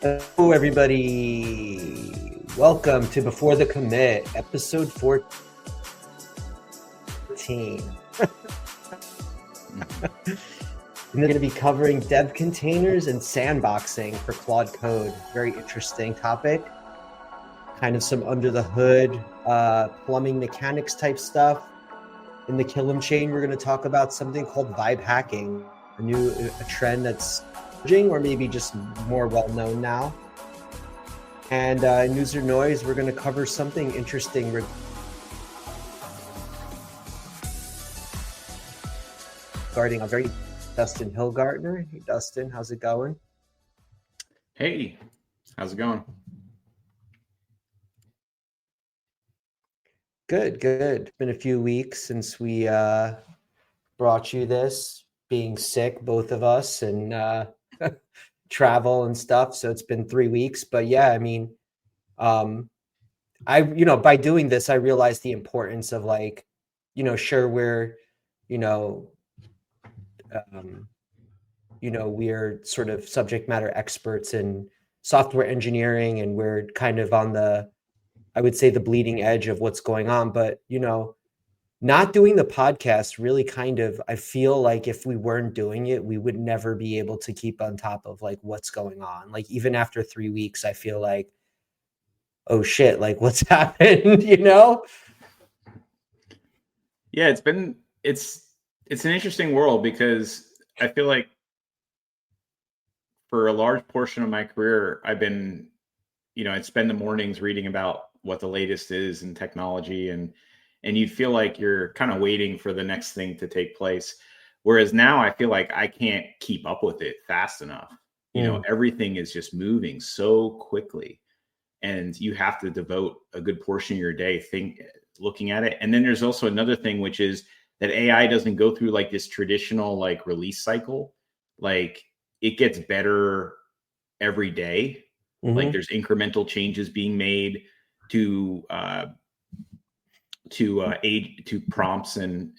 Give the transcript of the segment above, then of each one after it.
Hello, everybody. Welcome to Before the Commit, episode 14. We're going to be covering Devcontainers and sandboxing for Claude Code. Very interesting topic. Kind of some under the hood, plumbing mechanics type stuff. In the Killam chain, we're going to talk about something called vibe hacking, a trend that's emerging or maybe just more well known now. And News or Noise, we're going to cover something interesting regarding a very Dustin Hillgartner. Hey, Dustin, how's it going? Hey, how's it going? Good. It's been a few weeks since we brought you this, being sick, both of us, and travel and stuff. So it's been 3 weeks. But yeah, I mean, by doing this, I realized the importance of sure, we're, we're sort of subject matter experts in software engineering, and we're kind of on I would say the bleeding edge of what's going on. But, not doing the podcast really I feel like if we weren't doing it, we would never be able to keep on top of what's going on. Like even after 3 weeks, I feel like, oh shit, what's happened, Yeah, it's an interesting world because I feel like for a large portion of my career, I've been, I'd spend the mornings reading about what the latest is in technology, and you'd feel like you're kind of waiting for the next thing to take place. Whereas now I feel like I can't keep up with it fast enough. Everything is just moving so quickly, and you have to devote a good portion of your day looking at it. And then there's also another thing, which is that AI doesn't go through this traditional release cycle. It gets better every day. Mm-hmm. There's incremental changes being made to prompts and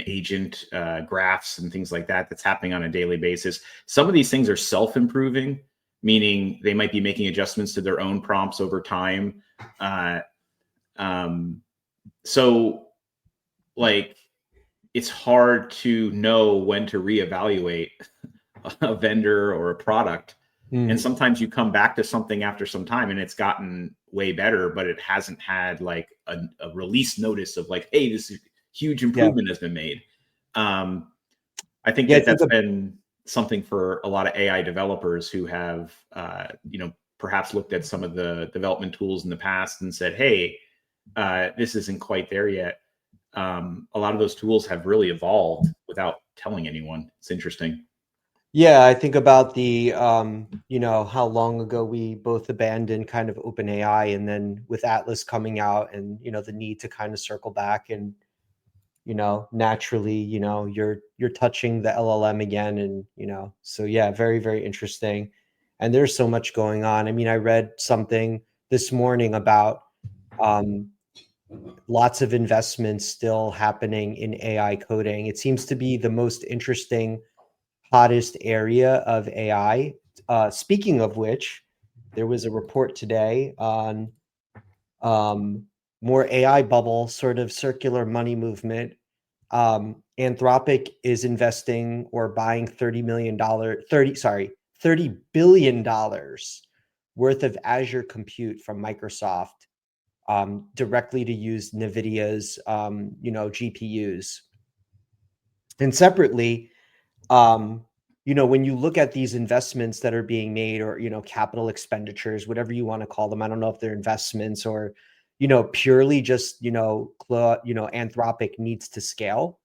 agent graphs and things like that. That's happening on a daily basis. Some of these things are self-improving, meaning they might be making adjustments to their own prompts over time. So it's hard to know when to reevaluate a vendor or a product. And sometimes you come back to something after some time and it's gotten way better, but it hasn't had a release notice of hey, this huge improvement has been made. I think that's been something for a lot of AI developers who have, perhaps looked at some of the development tools in the past and said, hey, this isn't quite there yet. A lot of those tools have really evolved without telling anyone. It's interesting. Yeah, I think about the, how long ago we both abandoned kind of OpenAI, and then with Atlas coming out and, the need to kind of circle back and, naturally, you're touching the LLM again. And, so yeah, very, very interesting. And there's so much going on. I mean, I read something this morning about lots of investments still happening in AI coding. It seems to be the most interesting, hottest area of AI. Speaking of which, there was a report today on more AI bubble, sort of circular money movement. Anthropic is investing or buying $30 billion worth of Azure compute from Microsoft, directly to use NVIDIA's, GPUs. And separately, when you look at these investments that are being made, or, capital expenditures, whatever you want to call them, I don't know if they're investments or, purely just, Anthropic needs to scale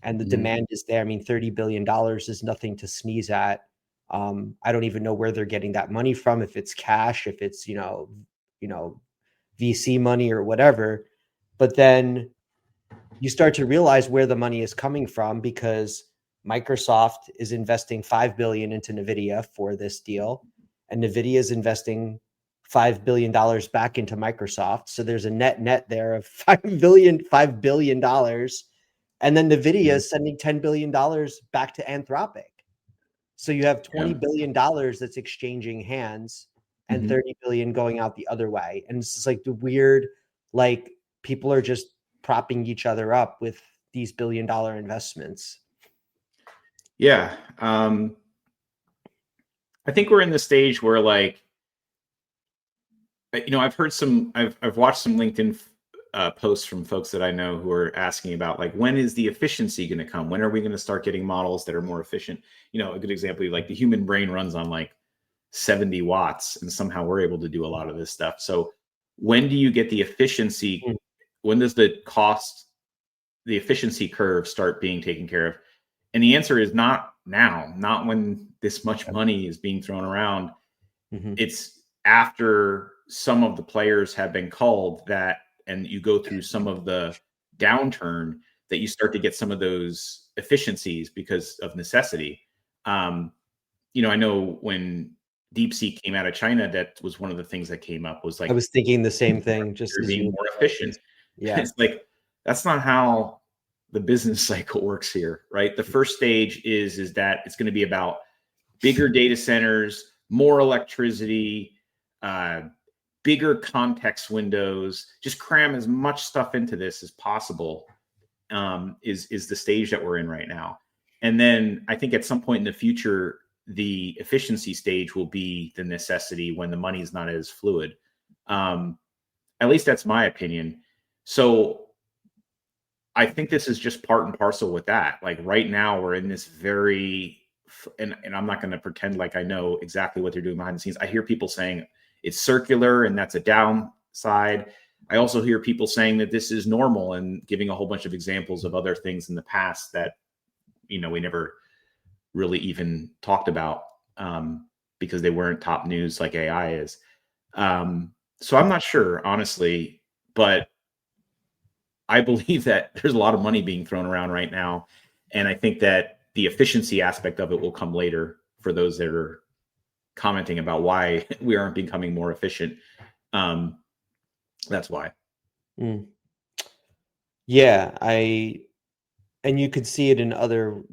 and the demand is there. I mean, $30 billion is nothing to sneeze at. I don't even know where they're getting that money from, if it's cash, if it's, VC money or whatever. But then you start to realize where the money is coming from, because Microsoft is investing $5 billion into NVIDIA for this deal, and NVIDIA is investing $5 billion back into Microsoft. So there's a net there of $5 billion. And then NVIDIA is sending $10 billion back to Anthropic. So you have Yeah. $20 billion that's exchanging hands and 30 billion going out the other way. And it's just like the weird, like people are just propping each other up with these billion-dollar investments. Yeah. I think we're in the stage where, like, I've heard I've watched some LinkedIn posts from folks that I know who are asking about, like, when is the efficiency going to come? When are we going to start getting models that are more efficient? A good example, like the human brain runs on like 70 watts, and somehow we're able to do a lot of this stuff. So when do you get the efficiency? When does the efficiency curve start being taken care of? And the answer is not now, not when this much money is being thrown around. It's after some of the players have been culled, and you go through some of the downturn, that you start to get some of those efficiencies because of necessity. I know when DeepSeek came out of China, that was one of the things that came up, was like, I was thinking the same thing, just as being you more efficient. Yeah. It's like, that's not how the business cycle works here, right? The first stage is that it's going to be about bigger data centers, more electricity, bigger context windows, just cram as much stuff into this as possible, is the stage that we're in right now. And then I think at some point in the future, the efficiency stage will be the necessity, when the money is not as fluid. At least that's my opinion. So I think this is just part and parcel with that. Like, right now we're in this and I'm not going to pretend like I know exactly what they're doing behind the scenes. I hear people saying it's circular and that's a downside. I also hear people saying that this is normal, and giving a whole bunch of examples of other things in the past that, we never really even talked about, because they weren't top news like AI is. So I'm not sure, honestly, but I believe that there's a lot of money being thrown around right now. And I think that the efficiency aspect of it will come later, for those that are commenting about why we aren't becoming more efficient. That's why. Yeah, and you could see it in other,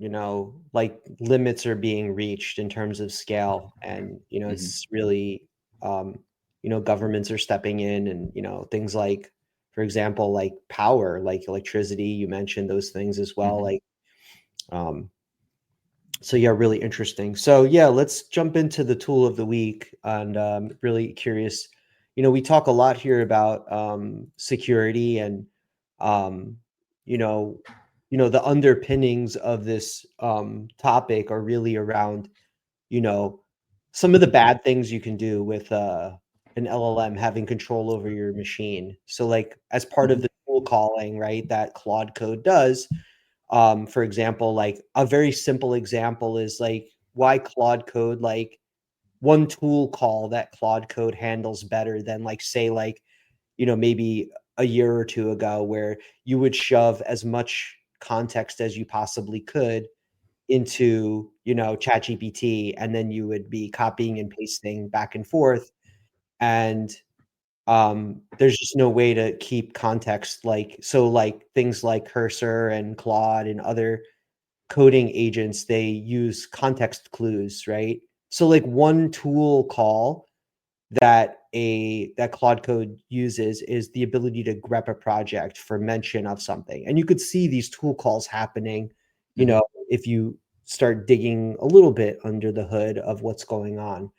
like limits are being reached in terms of scale. And, it's really, governments are stepping in, and, things like, for example, like power, like electricity, you mentioned those things as well. Like, so yeah, really interesting. So yeah, let's jump into the tool of the week. And really curious, we talk a lot here about security, and the underpinnings of this topic are really around, some of the bad things you can do with an LLM having control over your machine. So like, as part of the tool calling, right, that Claude Code does, for example, like a very simple example is like why Claude Code, like one tool call that Claude Code handles better than, like, say, like, maybe a year or two ago, where you would shove as much context as you possibly could into, ChatGPT, and then you would be copying and pasting back and forth. And there's just no way to keep context. Like, so like things like Cursor and Claude and other coding agents, they use context clues, right? So like one tool call that Claude Code uses is the ability to grep a project for mention of something. And you could see these tool calls happening, if you start digging a little bit under the hood of what's going on.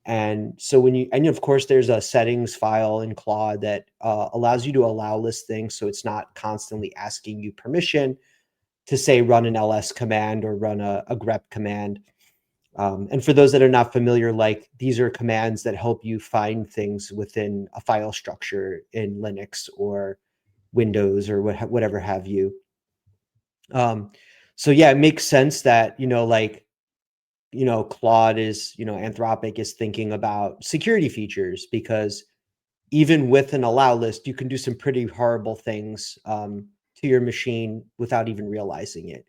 And so and of course, there's a settings file in Claude that allows you to allow listing, so it's not constantly asking you permission to, say, run an ls command or run a grep command. And for those that are not familiar, like, these are commands that help you find things within a file structure in Linux or Windows or whatever have you. So yeah, it makes sense that, Claude is, Anthropic is thinking about security features, because even with an allow list, you can do some pretty horrible things to your machine without even realizing it.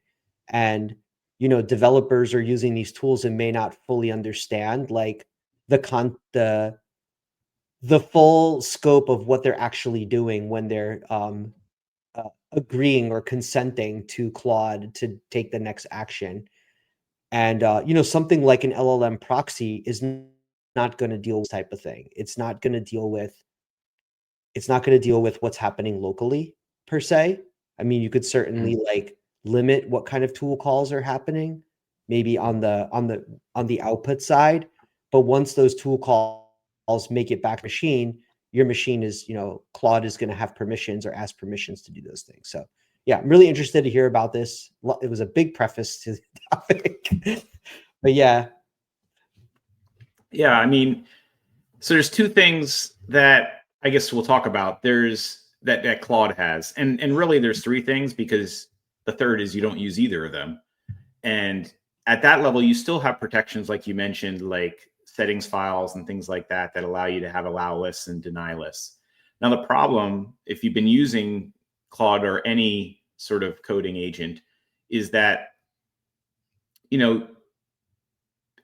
And, developers are using these tools and may not fully understand, like, the full scope of what they're actually doing when they're agreeing or consenting to Claude to take the next action. And something like an LLM proxy is not going to deal with this type of thing. It's not going to deal with what's happening locally per se. I mean, you could certainly like limit what kind of tool calls are happening, maybe on the output side. But once those tool calls make it back machine, your machine is, Claude is going to have permissions or ask permissions to do those things. So yeah, I'm really interested to hear about this. It was a big preface to the topic, but yeah. Yeah, I mean, so there's two things that I guess we'll talk about. There's that Claude has, and really there's three things, because the third is you don't use either of them. And at that level, you still have protections, like you mentioned, like settings files and things like that allow you to have allow lists and deny lists. Now, the problem, if you've been using Claude or any sort of coding agent, is that,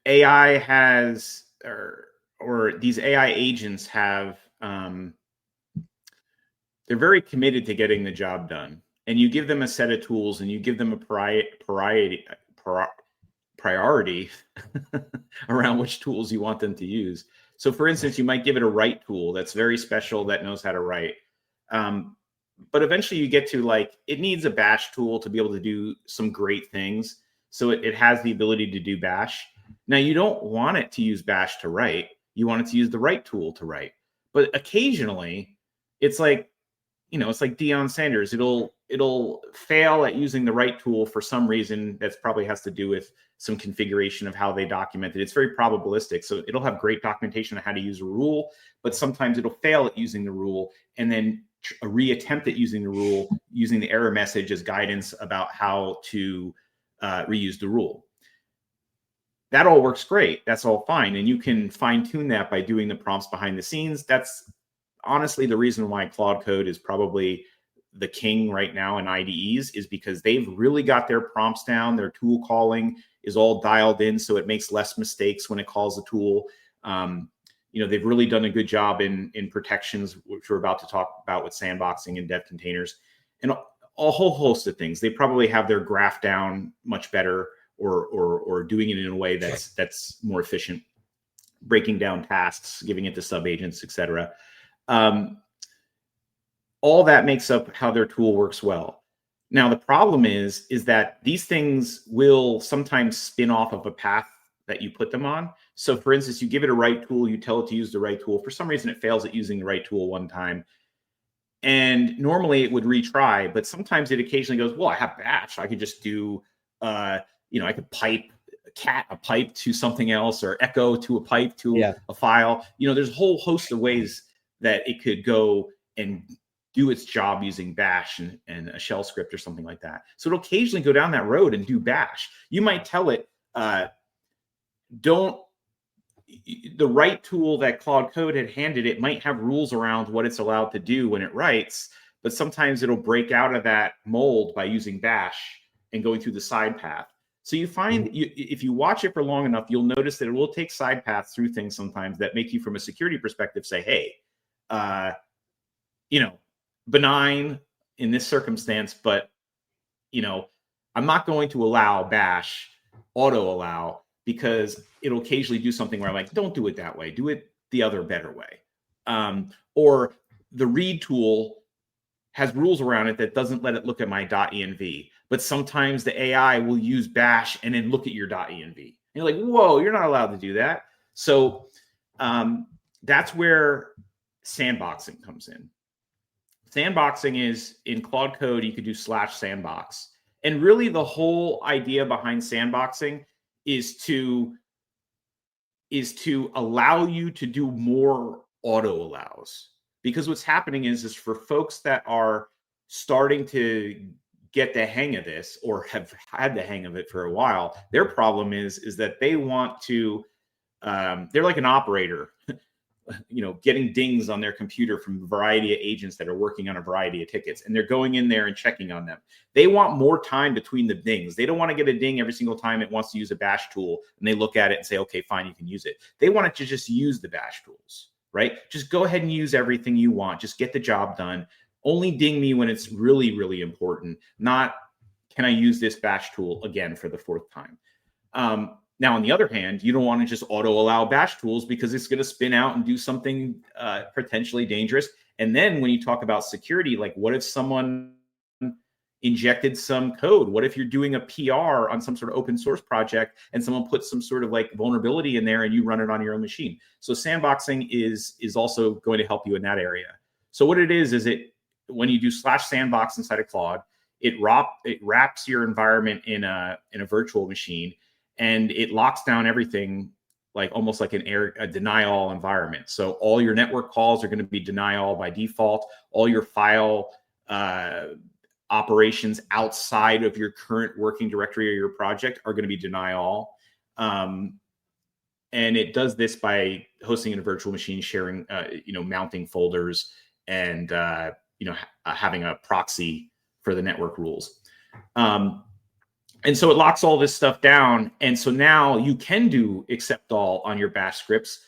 AI has, or these AI agents have, they're very committed to getting the job done. And you give them a set of tools and you give them a priority around which tools you want them to use. So for instance, you might give it a write tool that's very special, that knows how to write. But eventually you get to like, it needs a bash tool to be able to do some great things. So it has the ability to do bash. Now, you don't want it to use bash to write. You want it to use the write tool to write. But occasionally it's like, it's like Deion Sanders. It'll fail at using the right tool for some reason. That probably has to do with some configuration of how they document it. It's very probabilistic. So it'll have great documentation on how to use a rule, but sometimes it'll fail at using the rule and then reattempt at using the rule, using the error message as guidance about how to reuse the rule. That all works great. That's all fine. And you can fine tune that by doing the prompts behind the scenes. That's honestly the reason why Claude Code is probably the king right now in IDEs, is because they've really got their prompts down. Their tool calling is all dialed in, so it makes less mistakes when it calls a tool. They've really done a good job in protections, which we're about to talk about with sandboxing and Devcontainers, and a whole host of things. They probably have their graph down much better, or doing it in a way that's more efficient, breaking down tasks, giving it to subagents, etc. All that makes up how their tool works well. Now, the problem is that these things will sometimes spin off of a path that you put them on. So for instance, you give it a write tool, you tell it to use the right tool. For some reason, it fails at using the right tool one time. And normally it would retry, but sometimes it occasionally goes, well, I have bash. I could just do, I could pipe a pipe to something else, or echo to a pipe to a file. There's a whole host of ways that it could go and do its job using bash and a shell script or something like that. So it'll occasionally go down that road and do bash. You might tell it, the right tool that Claude Code had handed it might have rules around what it's allowed to do when it writes, but sometimes it'll break out of that mold by using bash and going through the side path. So you find, if you watch it for long enough, you'll notice that it will take side paths through things sometimes that make you, from a security perspective, say, hey, benign in this circumstance, but, I'm not going to allow bash auto allow, because it'll occasionally do something where I'm like, don't do it that way. Do it the other better way. Or the read tool has rules around it that doesn't let it look at my .env. But sometimes the AI will use bash and then look at your .env. And you're like, whoa, you're not allowed to do that. So that's where sandboxing comes in. Sandboxing is, in Claude Code, you could do /sandbox. And really the whole idea behind sandboxing is to allow you to do more auto allows. Because what's happening is for folks that are starting to get the hang of this, or have had the hang of it for a while, their problem is that they want to, they're like an operator, getting dings on their computer from a variety of agents that are working on a variety of tickets, and they're going in there and checking on them. They want more time between the dings. They don't want to get a ding every single time it wants to use a bash tool, and they look at it and say, okay, fine, you can use it. They want it to just use the bash tools, right? Just go ahead and use everything you want. Just get the job done. Only ding me when it's really, really important. Not, can I use this bash tool again for the fourth time? Now, on the other hand, you don't want to just auto allow bash tools because it's going to spin out and do something potentially dangerous. And then when you talk about security, like what if someone injected some code? What if you're doing a PR on some sort of open source project and someone puts some sort of like vulnerability in there and you run it on your own machine? So sandboxing is also going to help you in that area. So what it is it when you do /sandbox inside of Claude, it wraps your environment in a virtual machine, and it locks down everything like almost like a deny-all environment. So all your network calls are going to be deny-all by default. All your file operations outside of your current working directory or your project are going to be deny-all. And it does this by hosting in a virtual machine, sharing, mounting folders, and having a proxy for the network rules. And so it locks all this stuff down. And so now you can do accept all on your bash scripts,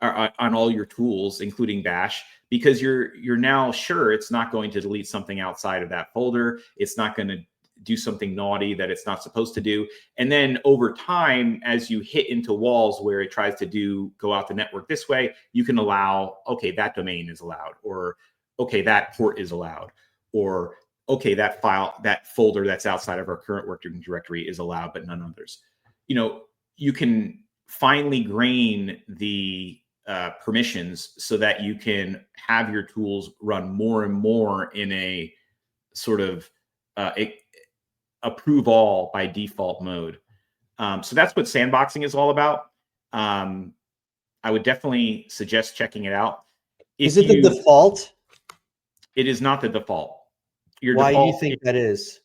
on all your tools, including bash, because you're now sure it's not going to delete something outside of that folder. It's not going to do something naughty that it's not supposed to do. And then over time, as you hit into walls where it tries to go out the network this way, you can allow, okay, that domain is allowed, or okay, that port is allowed, or okay, that folder that's outside of our current working directory is allowed, but none others. You can finely grain the permissions so that you can have your tools run more and more in a sort of approve all by default mode. So that's what sandboxing is all about. I would definitely suggest checking it out. Is it the default? It is not the default. Why do you think that is?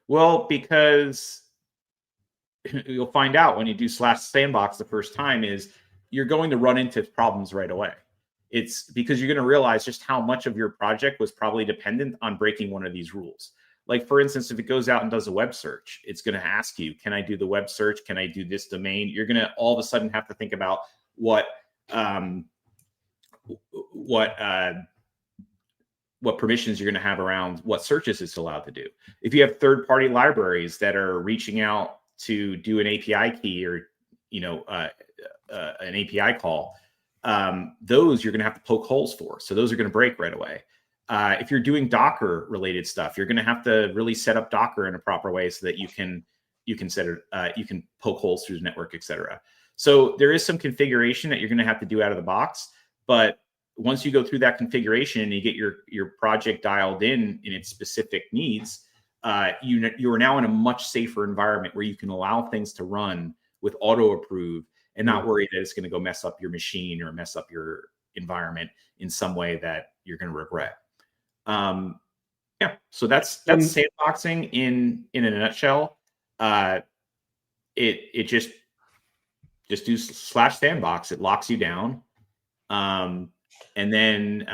Well, because you'll find out when you do /sandbox the first time is you're going to run into problems right away. It's because you're going to realize just how much of your project was probably dependent on breaking one of these rules. Like, for instance, if it goes out and does a web search, it's going to ask you, can I do the web search? Can I do this domain? You're going to all of a sudden have to think about what permissions you're going to have around what searches it's allowed to do. If you have third-party libraries that are reaching out to do an API key or an API call, those you're going to have to poke holes for. So those are going to break right away. If you're doing Docker related stuff, you're going to have to really set up Docker in a proper way so that you can set it, you can poke holes through the network, etc. So there is some configuration that you're going to have to do out of the box, but once you go through that configuration and you get your project dialed in its specific needs, you are now in a much safer environment where you can allow things to run with auto approve and not worry that it's going to go mess up your machine or mess up your environment in some way that you're going to regret. So that's sandboxing in a nutshell. It just do /sandbox. It locks you down. And then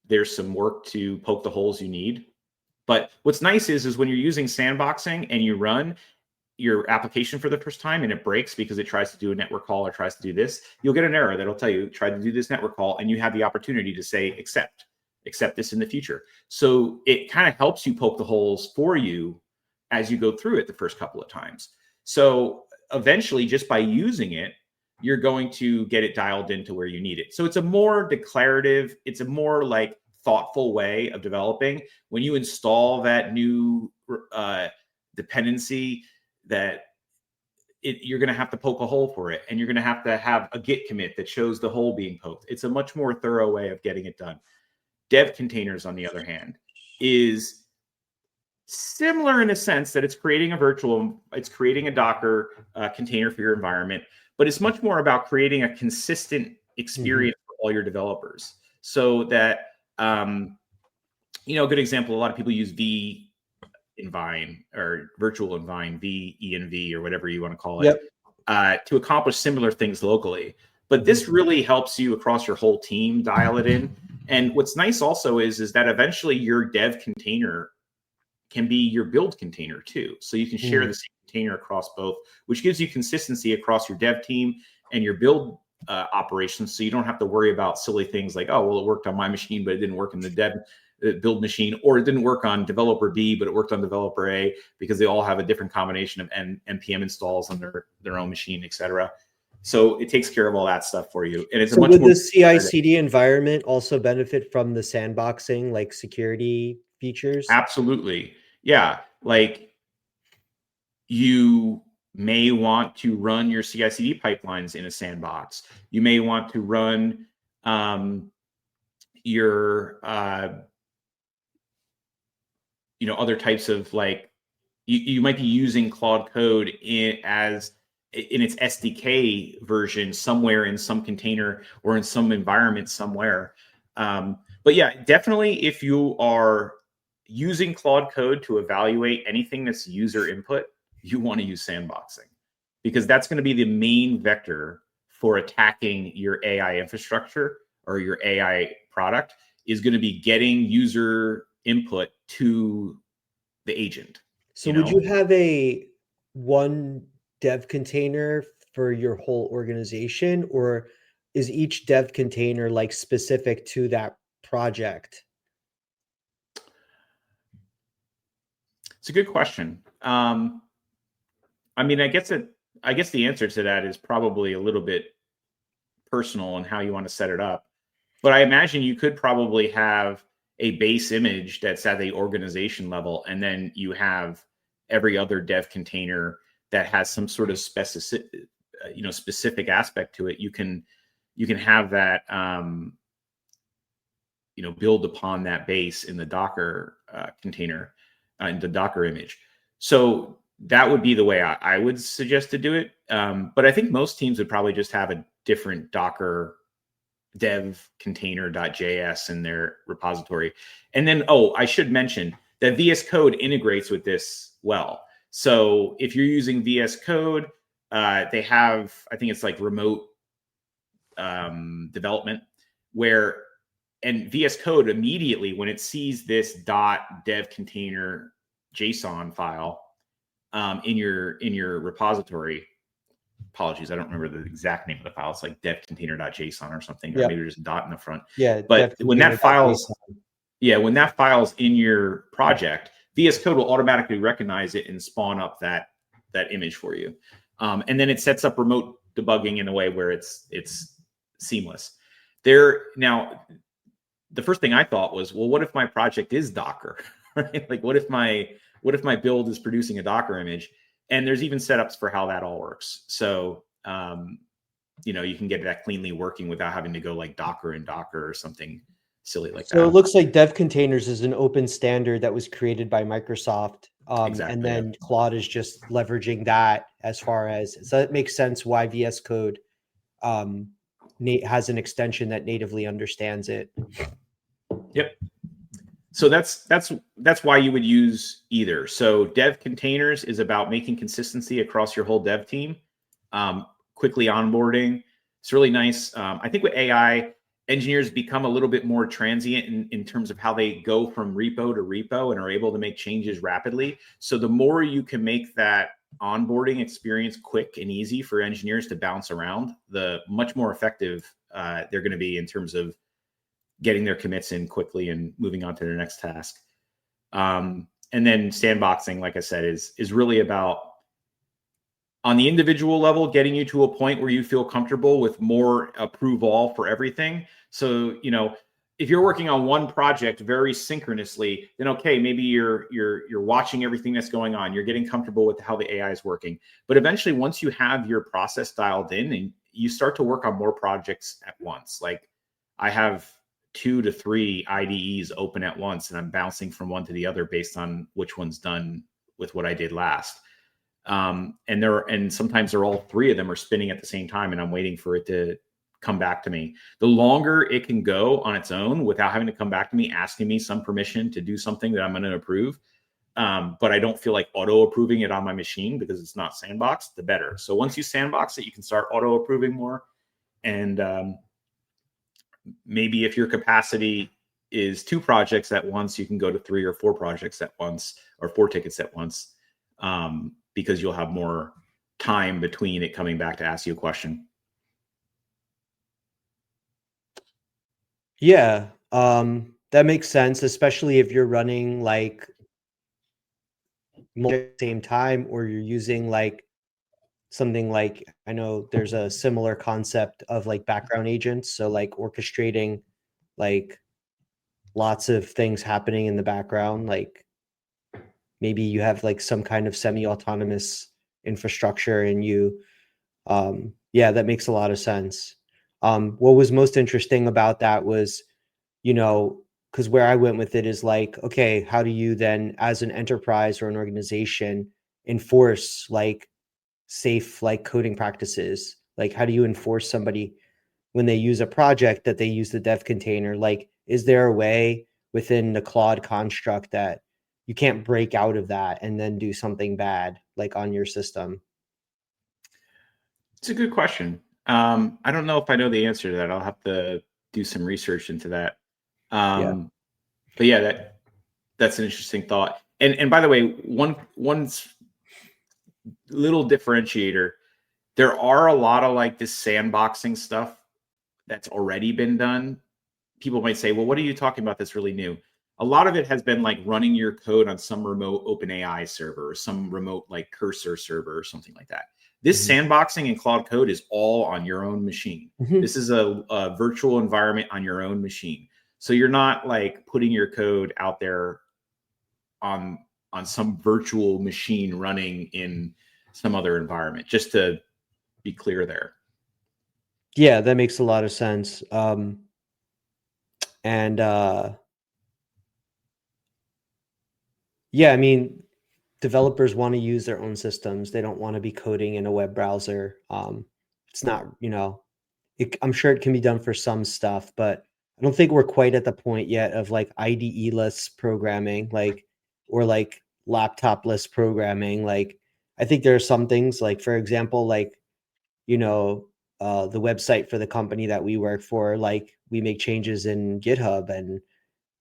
there's some work to poke the holes you need. But what's nice is when you're using sandboxing and you run your application for the first time and it breaks because it tries to do a network call or tries to do this, you'll get an error that'll tell you, try to do this network call, and you have the opportunity to say, accept this in the future. So it kind of helps you poke the holes for you as you go through it the first couple of times. So eventually, just by using it, you're going to get it dialed into where you need it. So it's a more declarative, it's a more like thoughtful way of developing. When you install that new dependency, that you're going to have to poke a hole for it, and you're going to have a Git commit that shows the hole being poked. It's a much more thorough way of getting it done. Devcontainers, on the other hand, is similar in a sense that it's creating a Docker container for your environment, but it's much more about creating a consistent experience for all your developers. So that, a good example, a lot of people use v-env or virtual env, v-env, or whatever you want to call it, to accomplish similar things locally. But this really helps you across your whole team dial it in. And what's nice also is that eventually your dev container can be your build container too. So you can share the same container across both, which gives you consistency across your dev team and your build operations. So you don't have to worry about silly things like, oh, well, it worked on my machine, but it didn't work in the dev build machine, or it didn't work on developer B, but it worked on developer A, because they all have a different combination of npm installs on their own machine, etc. So it takes care of all that stuff for you. And it's So a much would more the CI/CD environment also benefit from the sandboxing, like security features? Absolutely. Yeah. Like, you may want to run your CI/CD pipelines in a sandbox. You may want to run your other types of, like, you might be using Claude Code in its SDK version somewhere in some container or in some environment somewhere. But yeah, definitely, if you are using Claude Code to evaluate anything that's user input, you want to use sandboxing, because that's going to be the main vector for attacking your AI infrastructure or your AI product, is going to be getting user input to the agent. So would you have one dev container for your whole organization, or is each dev container like specific to that project? It's a good question. I mean, I guess the answer to that is probably a little bit personal on how you want to set it up. But I imagine you could probably have a base image that's at the organization level, and then you have every other dev container that has some sort of specific aspect to it. You can have that build upon that base in the Docker container, in the Docker image. So that would be the way I would suggest to do it. But I think most teams would probably just have a different Docker dev container.js in their repository. And then, I should mention that VS Code integrates with this well. So if you're using VS Code, they have, I think it's like remote development, and VS Code immediately, when it sees this .dev container JSON file in your repository, apologies, I don't remember the exact name of the file. It's like devcontainer.json or something, or maybe there's a dot in the front. Yeah, but when that file's in your project, VS Code will automatically recognize it and spawn up that image for you, and then it sets up remote debugging in a way where it's seamless. Now, the first thing I thought was, well, what if my project is Docker? Right? Like, what if my build is producing a Docker image? And there's even setups for how that all works. So, you can get that cleanly working without having to go like Docker and Docker or something silly like that. So it looks like Devcontainers is an open standard that was created by Microsoft. Exactly, and then Claude is just leveraging that as far as, so it makes sense why VS Code has an extension that natively understands it. Yep. So that's why you would use either. So Devcontainers is about making consistency across your whole dev team, quickly onboarding. It's really nice. I think with AI, engineers become a little bit more transient in terms of how they go from repo to repo and are able to make changes rapidly. So the more you can make that onboarding experience quick and easy for engineers to bounce around, the much more effective they're going to be in terms of getting their commits in quickly and moving on to their next task. And then sandboxing, like I said, is really about, on the individual level, getting you to a point where you feel comfortable with more approve all for everything. So, if you're working on one project very synchronously, then okay, maybe you're watching everything that's going on. You're getting comfortable with how the AI is working. But eventually, once you have your process dialed in, and you start to work on more projects at once, like I have 2 to 3 IDEs open at once, and I'm bouncing from one to the other based on which one's done with what I did last. And sometimes all 3 of them are spinning at the same time, and I'm waiting for it to come back to me. The longer it can go on its own without having to come back to me, asking me some permission to do something that I'm going to approve, but I don't feel like auto approving it on my machine because it's not sandboxed, the better. So once you sandbox it, you can start auto approving more. And maybe if your capacity is 2 projects at once, you can go to 3 or 4 projects at once, or 4 tickets at once, because you'll have more time between it coming back to ask you a question. Yeah. That makes sense, especially if you're running like multiple at the same time, or you're using like something like, I know there's a similar concept of like background agents. So like orchestrating like lots of things happening in the background. Like maybe you have like some kind of semi-autonomous infrastructure and you, yeah, that makes a lot of sense. What was most interesting about that was, you know, because where I went with it is like, okay, how do you then, as an enterprise or an organization, enforce like safe like coding practices? Like, how do you enforce somebody when they use a project that they use the dev container? Like, is there a way within the Claude construct that you can't break out of that and then do something bad like on your system? It's a good question. I don't know if I know the answer to that. I'll have to do some research into that. Yeah. But yeah, that's an interesting thought. And by the way, one little differentiator, there are a lot of like this sandboxing stuff that's already been done. People might say, well, what are you talking about that's really new? A lot of it has been like running your code on some remote OpenAI server or some remote like Cursor server or something like that. This Mhm. sandboxing in Claude Code is all on your own machine. Mhm. This is a virtual environment on your own machine. So you're not like putting your code out there on on some virtual machine running in some other environment. Just to be clear there. Yeah, that makes a lot of sense. And yeah, I mean, developers want to use their own systems. They don't want to be coding in a web browser. It's not, you know, I'm sure it can be done for some stuff, but I don't think we're quite at the point yet of like IDE-less programming, like, or like laptop-less programming. Like, I think there are some things, like, for example, like, you know, the website for the company that we work for, like, we make changes in GitHub and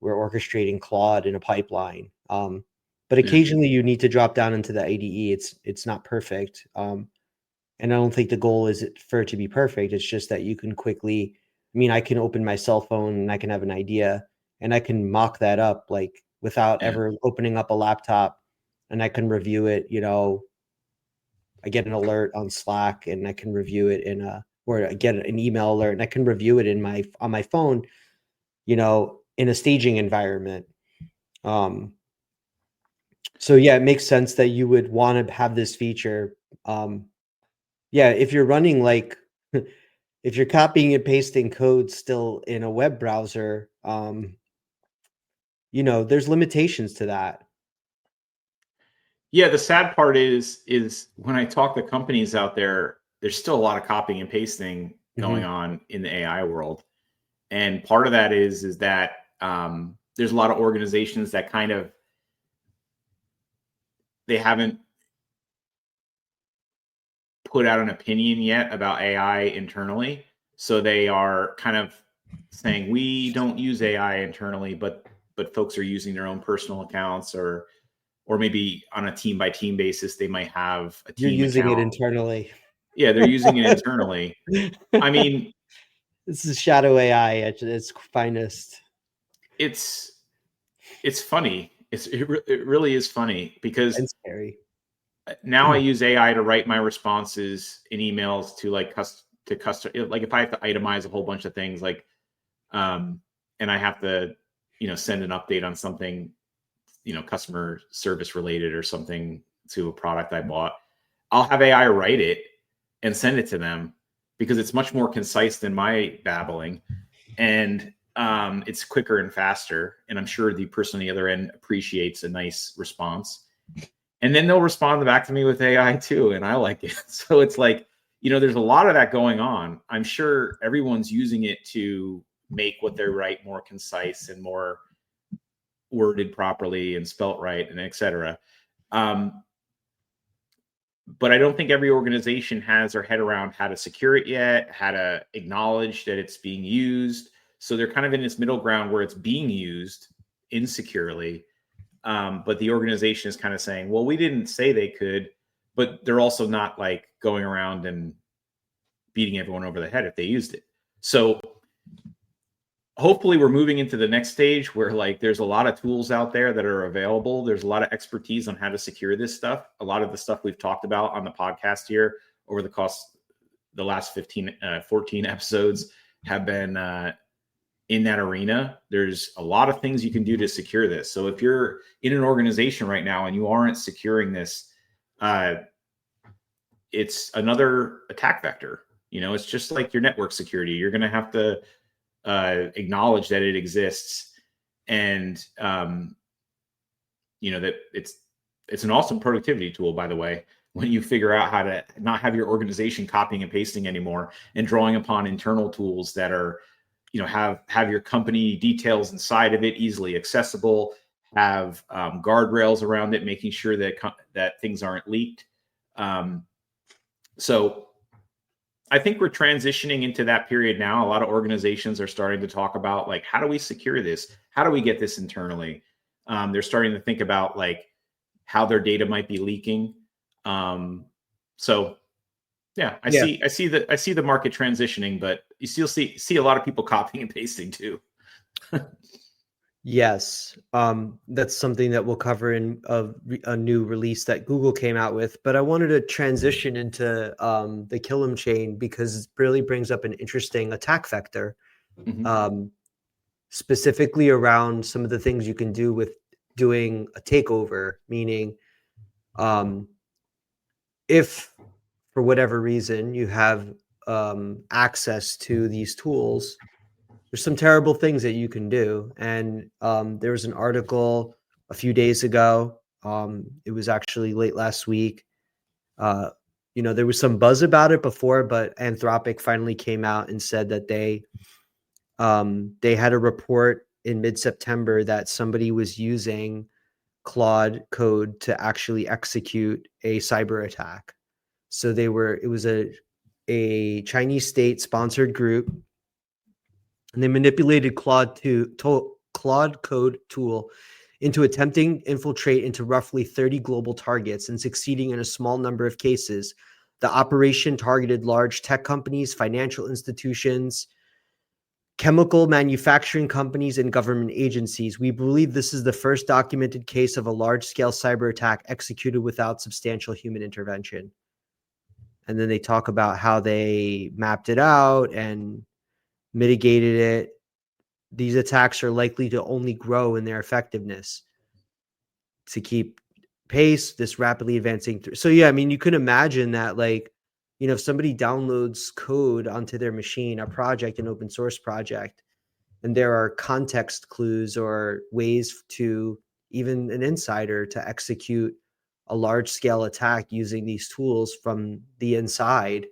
we're orchestrating Claude in a pipeline. But Yeah. occasionally you need to drop down into the IDE. It's not perfect. And I don't think the goal is for it to be perfect. It's just that you can quickly, I mean, I can open my cell phone and I can have an idea and I can mock that up like without Yeah. ever opening up a laptop, and I can review it, you know, I get an alert on Slack and I can review it in a, or I get an email alert and I can review it in my, on my phone, you know, in a staging environment. Um, so yeah, it makes sense that you would want to have this feature. Um, yeah, if you're running like, if you're copying and pasting code still in a web browser, you know, there's limitations to that. Yeah, the sad part is when I talk to companies out there, there's still a lot of copying and pasting going Mhm. on in the AI world, and part of that is that there's a lot of organizations that kind of they haven't put out an opinion yet about AI internally, so they are kind of saying we don't use AI internally, but folks are using their own personal accounts or maybe on a team by team basis they might have a You're team using it account. internally. Yeah, they're using it internally. I mean, This is shadow AI at its finest. it's it's funny. It really is funny because And scary. now I use AI to write my responses in emails to like to customer. Like if I have to itemize a whole bunch of things, like and I have to send an update on something customer service related or something to a product I bought, I'll have AI write it and send it to them because it's much more concise than my babbling. And it's quicker and faster. And I'm sure the person on the other end appreciates a nice response. And then they'll respond back to me with AI too. And I like it. So it's like, there's a lot of that going on. I'm sure everyone's using it to make what they write more concise and more worded properly and spelt right and et cetera. Um, but I don't think every organization has their head around how to secure it yet, how to acknowledge that it's being used. So they're kind of in this middle ground where it's being used insecurely. But the organization is kind of saying, well, we didn't say they could, but they're also not like going around and beating everyone over the head if they used it. So hopefully we're moving into the next stage where like there's a lot of tools out there that are available. There's a lot of expertise on how to secure this stuff. A lot of the stuff we've talked about on the podcast here over the last 14 episodes have been in that arena. There's a lot of things you can do to secure this. So if you're in an organization right now and you aren't securing this, it's another attack vector. You know, it's just like your network security. You're going to have to acknowledge that it exists, and you know that it's an awesome productivity tool, by the way, when you figure out how to not have your organization copying and pasting anymore and drawing upon internal tools that are, you know, have your company details inside of it easily accessible, have guardrails around it, making sure that things aren't leaked. So I think we're transitioning into that period now. A lot of organizations are starting to talk about like, how do we secure this? How do we get this internally? They're starting to think about like how their data might be leaking. So yeah, I see the market transitioning, but you still see a lot of people copying and pasting too. Yes, that's something that we'll cover in a new release that Google came out with. But I wanted to transition into the Killam chain because it really brings up an interesting attack vector, specifically around some of the things you can do with doing a takeover. Meaning, if for whatever reason you have access to these tools, there's some terrible things that you can do. And there was an article a few days ago. It was actually late last week. You know, there was some buzz about it before, but Anthropic finally came out and said that they had a report in mid-September that somebody was using Claude Code to actually execute a cyber attack. So it was a Chinese state sponsored group, and they manipulated Claude Code tool into attempting to infiltrate into roughly 30 global targets and succeeding in a small number of cases. The operation targeted large tech companies, financial institutions, chemical manufacturing companies, and government agencies. We believe this is the first documented case of a large-scale cyber attack executed without substantial human intervention. And then they talk about how they mapped it out and mitigated it. These attacks are likely to only grow in their effectiveness to keep pace this rapidly advancing through. So yeah, I mean, you can imagine that, like, you know, if somebody downloads code onto their machine, a project, an open source project, and there are context clues or ways to even an insider to execute a large scale attack using these tools from the inside,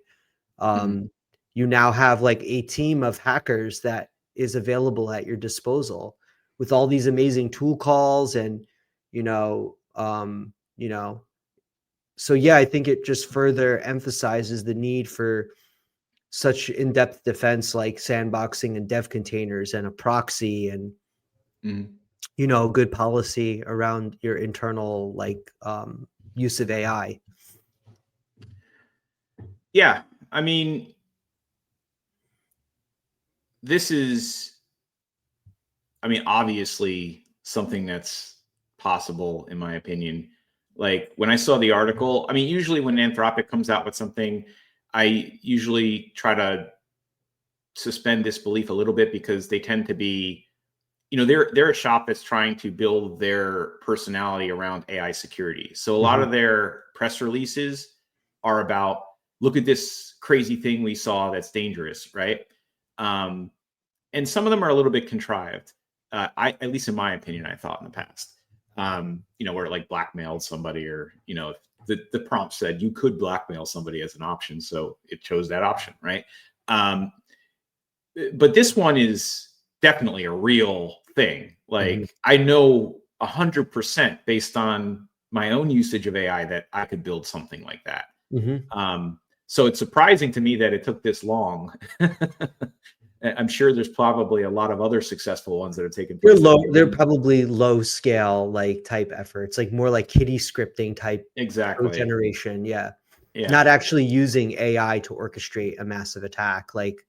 you now have like a team of hackers that is available at your disposal with all these amazing tool calls and, so yeah, I think it just further emphasizes the need for such in-depth defense like sandboxing and Devcontainers and a proxy and, good policy around your internal, like, use of AI. Yeah. I mean, this is, obviously something that's possible, in my opinion. Like when I saw the article, usually when Anthropic comes out with something, I usually try to suspend disbelief a little bit because they tend to be, they're a shop that's trying to build their personality around AI security. So a lot of their press releases are about, look at this crazy thing we saw that's dangerous, right? And some of them are a little bit contrived. At least in my opinion, I thought in the past, where it like blackmailed somebody or, the prompt said you could blackmail somebody as an option. So it chose that option, right? But this one is definitely a real thing. Like I know 100% based on my own usage of AI that I could build something like that. So it's surprising to me that it took this long. I'm sure there's probably a lot of other successful ones that have taken place. They're probably low scale, like type efforts, like more like kitty scripting type generation. Yeah. Not actually using AI to orchestrate a massive attack. Like,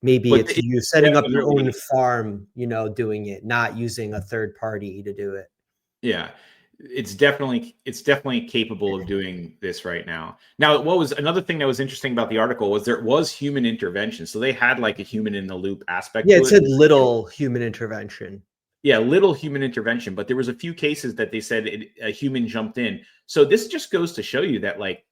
maybe But it's it's you setting up your own definitely, farm, doing it, not using a third party to do it. yeah, it's definitely capable of doing this right now. Now, what was another thing that was interesting about the article was there was human intervention. So they had like a human in the loop aspect Yeah, to it it. said little human intervention. Yeah, little human intervention, but there was a few cases that they said a human jumped in. So this just goes to show you that like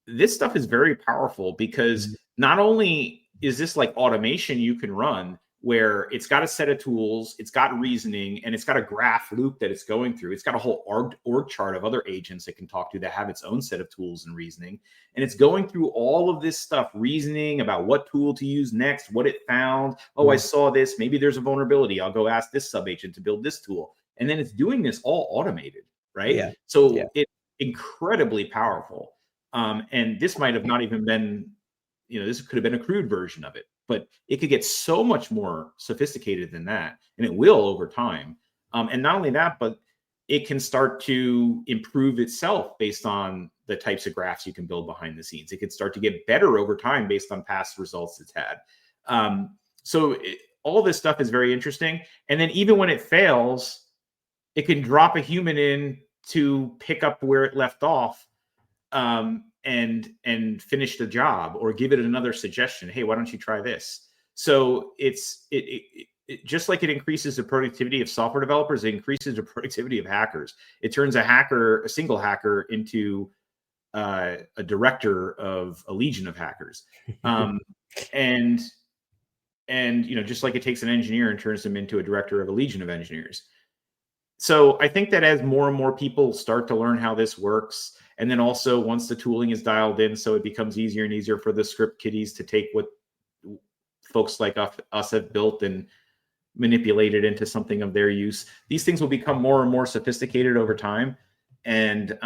this stuff is very powerful, because Mhm. not only is this like automation you can run where it's got a set of tools, it's got reasoning, and it's got a graph loop that it's going through. It's got a whole org chart of other agents it can talk to that have its own set of tools and reasoning. And it's going through all of this stuff, reasoning about what tool to use next, what it found. Oh, I Mhm. saw this. Maybe there's a vulnerability. I'll go ask this sub agent to build this tool. And then it's doing this all automated, right? Yeah. Yeah. So it's incredibly powerful. And this might have not even been, this could have been a crude version of it, but it could get so much more sophisticated than that, and it will over time. And not only that, but it can start to improve itself based on the types of graphs you can build behind the scenes. It could start to get better over time based on past results it's had. All this stuff is very interesting. And then even when it fails, it can drop a human in to pick up where it left off, and finish the job, or give it another suggestion. Hey, why don't you try this? So it just like it increases the productivity of software developers, it increases the productivity of hackers. It turns a single hacker, into a director of a legion of hackers. Um, and just like it takes an engineer and turns them into a director of a legion of engineers. So I think that as more and more people start to learn how this works, and then also once the tooling is dialed in, so it becomes easier and easier for the script kiddies to take what folks like us have built and manipulate it into something of their use, these things will become more and more sophisticated over time. And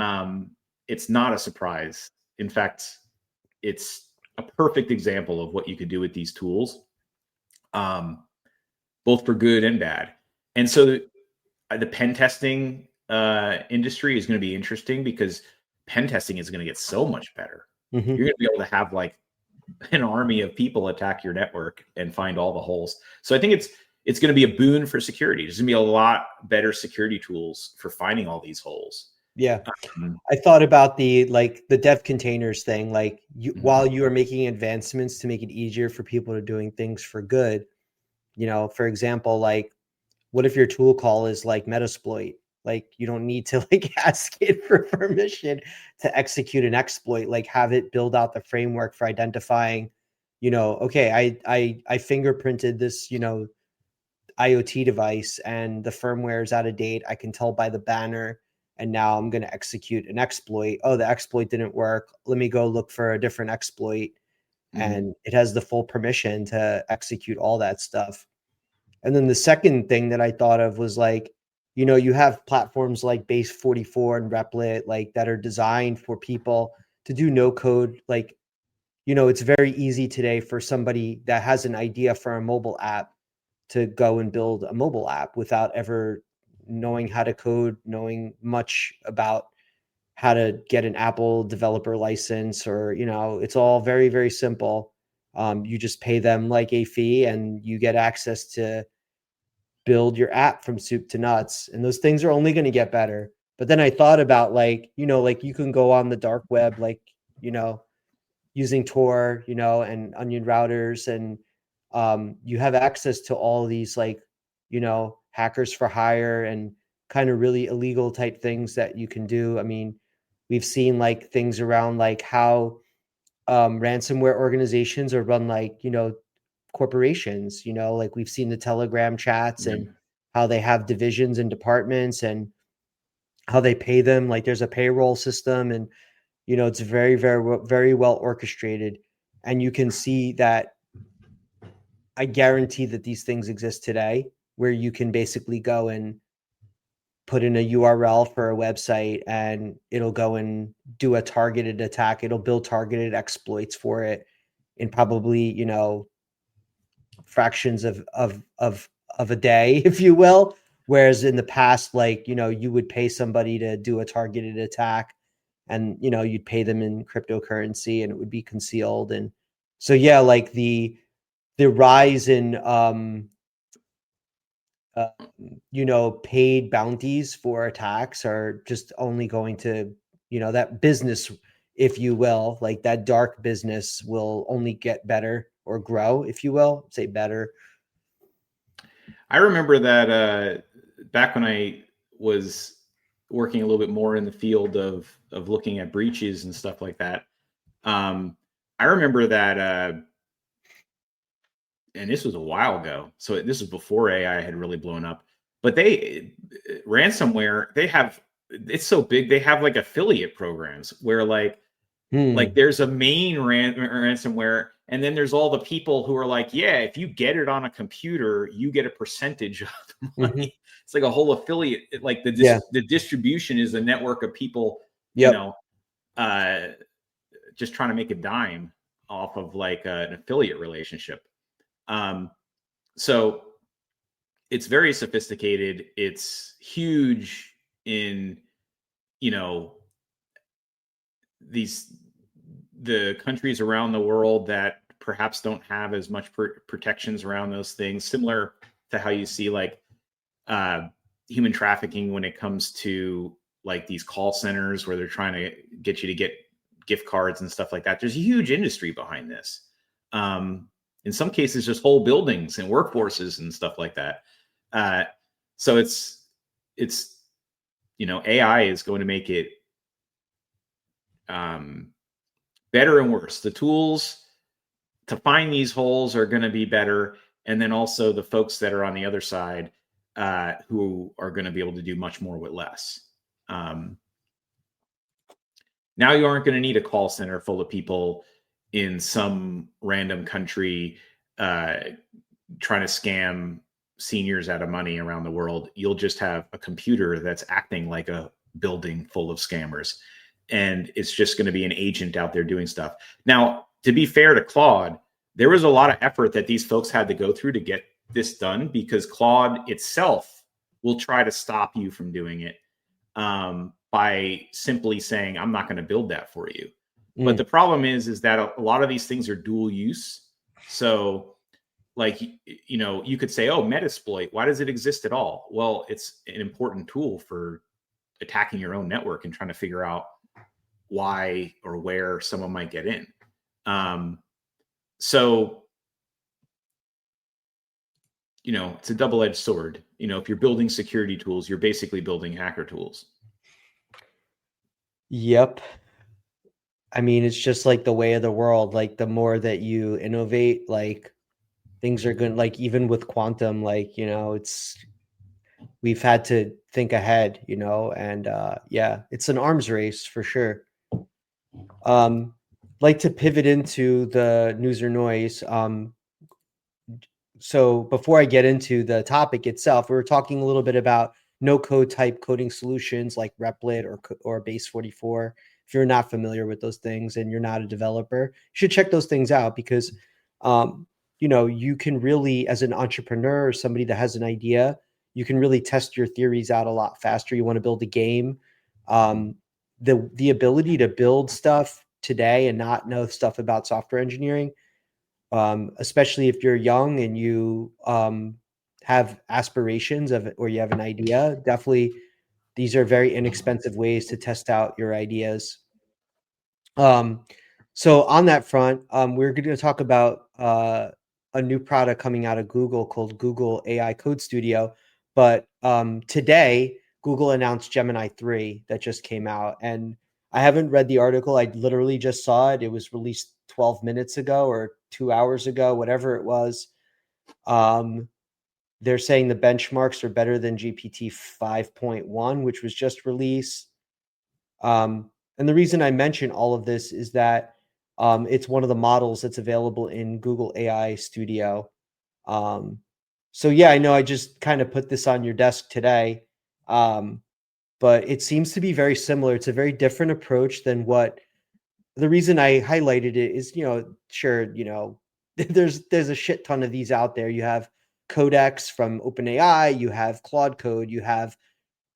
it's not a surprise. In fact, it's a perfect example of what you could do with these tools, both for good and bad. And so the pen testing industry is going to be interesting, because pen testing is going to get so much better. Mhm. You're going to be able to have like an army of people attack your network and find all the holes. So I think it's going to be a boon for security. There's going to be a lot better security tools for finding all these holes. Yeah. Um, I thought about the Devcontainers thing. Like mhm. while you are making advancements to make it easier for people to doing things for good, for example, like what if your tool call is like Metasploit? Like you don't need to like ask it for permission to execute an exploit. Like have it build out the framework for identifying, okay, I fingerprinted this, IoT device and the firmware is out of date. I can tell by the banner, and now I'm going to execute an exploit. Oh, the exploit didn't work. Let me go look for a different exploit. Mhm. And it has the full permission to execute all that stuff. And then the second thing that I thought of was like, you have platforms like Base 44 and Replit, like that are designed for people to do no code. Like, it's very easy today for somebody that has an idea for a mobile app to go and build a mobile app without ever knowing how to code, knowing much about how to get an Apple developer license, or, it's all very, very simple. You just pay them like a fee and you get access to build your app from soup to nuts. And those things are only going to get better. But then I thought about like, like you can go on the dark web, like, using Tor, and onion routers, and you have access to all these like, hackers for hire and kind of really illegal type things that you can do. I mean, we've seen like things around like how ransomware organizations are run like, corporations, like we've seen the Telegram chats Yeah. and how they have divisions and departments and how they pay them. Like there's a payroll system, and it's very, very, very well orchestrated. And you can see that I guarantee that these things exist today where you can basically go and put in a URL for a website and it'll go and do a targeted attack. It'll build targeted exploits for it in probably, fractions of a day, if you will. Whereas in the past, like, you would pay somebody to do a targeted attack and, you'd pay them in cryptocurrency and it would be concealed. And so, yeah, like the rise in paid bounties for attacks are just only going to, that business, if you will, like that dark business will only get better or grow, if you will, say better. I remember that back when I was working a little bit more in the field of looking at breaches and stuff like that. I remember that, and this was a while ago. So this was before AI had really blown up. But ransomware, it's so big, they have like affiliate programs where like there's a main ransomware, and then there's all the people who are like, yeah, if you get it on a computer, you get a percentage of the money. It's like a whole affiliate. Like the distribution is a network of people, just trying to make a dime off of like an affiliate relationship. So it's very sophisticated. It's huge in, the countries around the world that perhaps don't have as much protections around those things, similar to how you see like human trafficking when it comes to like these call centers where they're trying to get you to get gift cards and stuff like that. There's a huge industry behind this. In some cases, just whole buildings and workforces and stuff like that. So it's AI is going to make it better and worse. The tools to find these holes are going to be better, and then also the folks that are on the other side who are going to be able to do much more with less. Now you aren't going to need a call center full of people in some random country trying to scam seniors out of money around the world. You'll just have a computer that's acting like a building full of scammers, and it's just going to be an agent out there doing stuff. Now, to be fair to Claude, there was a lot of effort that these folks had to go through to get this done, because Claude itself will try to stop you from doing it by simply saying, I'm not going to build that for you. But the problem is that a lot of these things are dual use. So like, you could say, oh, Metasploit, why does it exist at all? Well, it's an important tool for attacking your own network and trying to figure out why or where someone might get in. So, it's a double-edged sword. If you're building security tools, you're basically building hacker tools. Yep. I mean, it's just like the way of the world. Like the more that you innovate, like things are good. Like even with quantum, like, we've had to think ahead, and yeah, it's an arms race for sure. Like to pivot into the news or noise. So before I get into the topic itself, we were talking a little bit about no code type coding solutions like Replit or Base 44. If you're not familiar with those things and you're not a developer, you should check those things out, because you can really, as an entrepreneur or somebody that has an idea, you can really test your theories out a lot faster. You want to build a game. The ability to build stuff today and not know stuff about software engineering, especially if you're young and you have aspirations or you have an idea, definitely these are very inexpensive ways to test out your ideas. So on that front, we're going to talk about a new product coming out of Google called Google AI Code Studio. But today, Google announced Gemini 3 that just came out. And I haven't read the article. I literally just saw it. It was released 12 minutes ago or 2 hours ago, whatever it was. They're saying the benchmarks are better than GPT 5.1, which was just released. And the reason I mention all of this is that it's one of the models that's available in Google AI Studio. So yeah, I know I just kind of put this on your desk today, but it seems to be very similar. It's a very different approach than what the reason I highlighted it is, sure, there's a shit ton of these out there. You have Codex from OpenAI, you have Claude Code, you have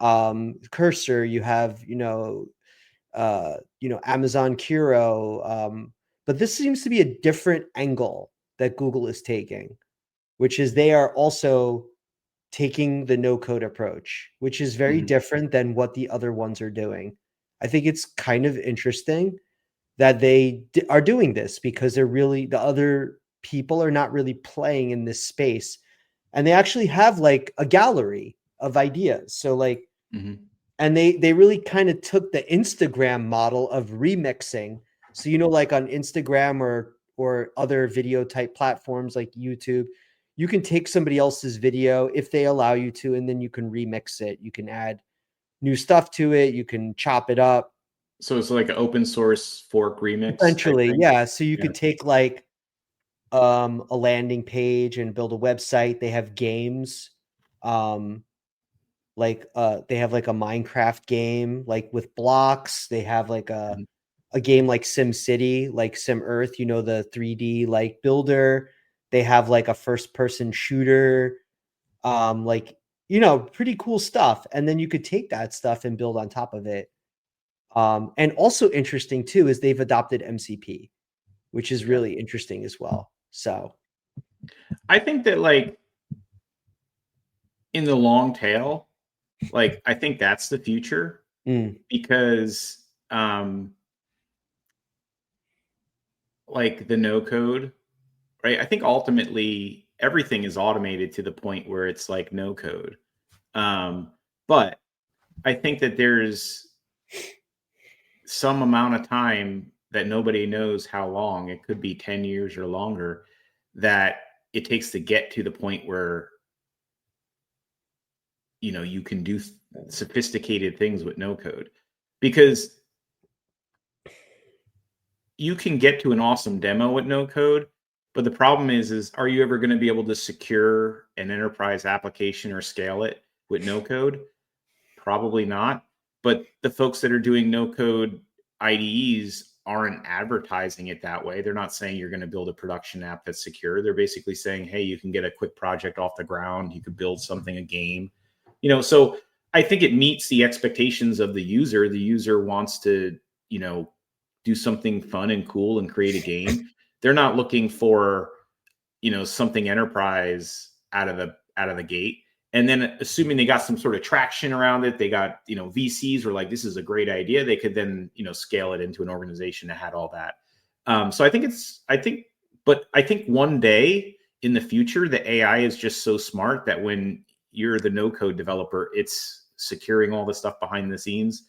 Cursor, you have Amazon Kiro, but this seems to be a different angle that Google is taking, which is they are also taking the no code approach, which is very different than what the other ones are doing. I think it's kind of interesting that they are doing this because the other people are not really playing in this space, and they actually have like a gallery of ideas. So like, and they really kind of took the Instagram model of remixing. So, like on Instagram or other video type platforms like YouTube, you can take somebody else's video if they allow you to, and then you can remix it. You can add new stuff to it. You can chop it up. So it's like an open source fork remix. Essentially, yeah. So you could take like a landing page and build a website. They have games. They have like a Minecraft game, like with blocks. They have like a game like Sim City, like Sim Earth, the 3D like builder. They have like a first person shooter, pretty cool stuff. And then you could take that stuff and build on top of it. And also interesting too is they've adopted MCP, which is really interesting as well. So I think that like in the long tail, like I think that's the future because like the no code, right? I think ultimately everything is automated to the point where it's like no code. But I think that there's some amount of time that nobody knows how long, it could be 10 years or longer, that it takes to get to the point where you can do sophisticated things with no code, because you can get to an awesome demo with no code, but the problem is are you ever going to be able to secure an enterprise application or scale it with no code? Probably not. But the folks that are doing no code IDEs aren't advertising it that way. They're not saying you're going to build a production app that's secure. They're basically saying, hey, you can get a quick project off the ground. You could build something, a game, so I think it meets the expectations of the user. The user wants to, do something fun and cool and create a game. They're not looking for, something enterprise out of the gate. And then assuming they got some sort of traction around it, they got, VCs were like, this is a great idea. They could then, scale it into an organization that had all that. So I think one day in the future, the AI is just so smart that when you're the no code developer, it's securing all the stuff behind the scenes,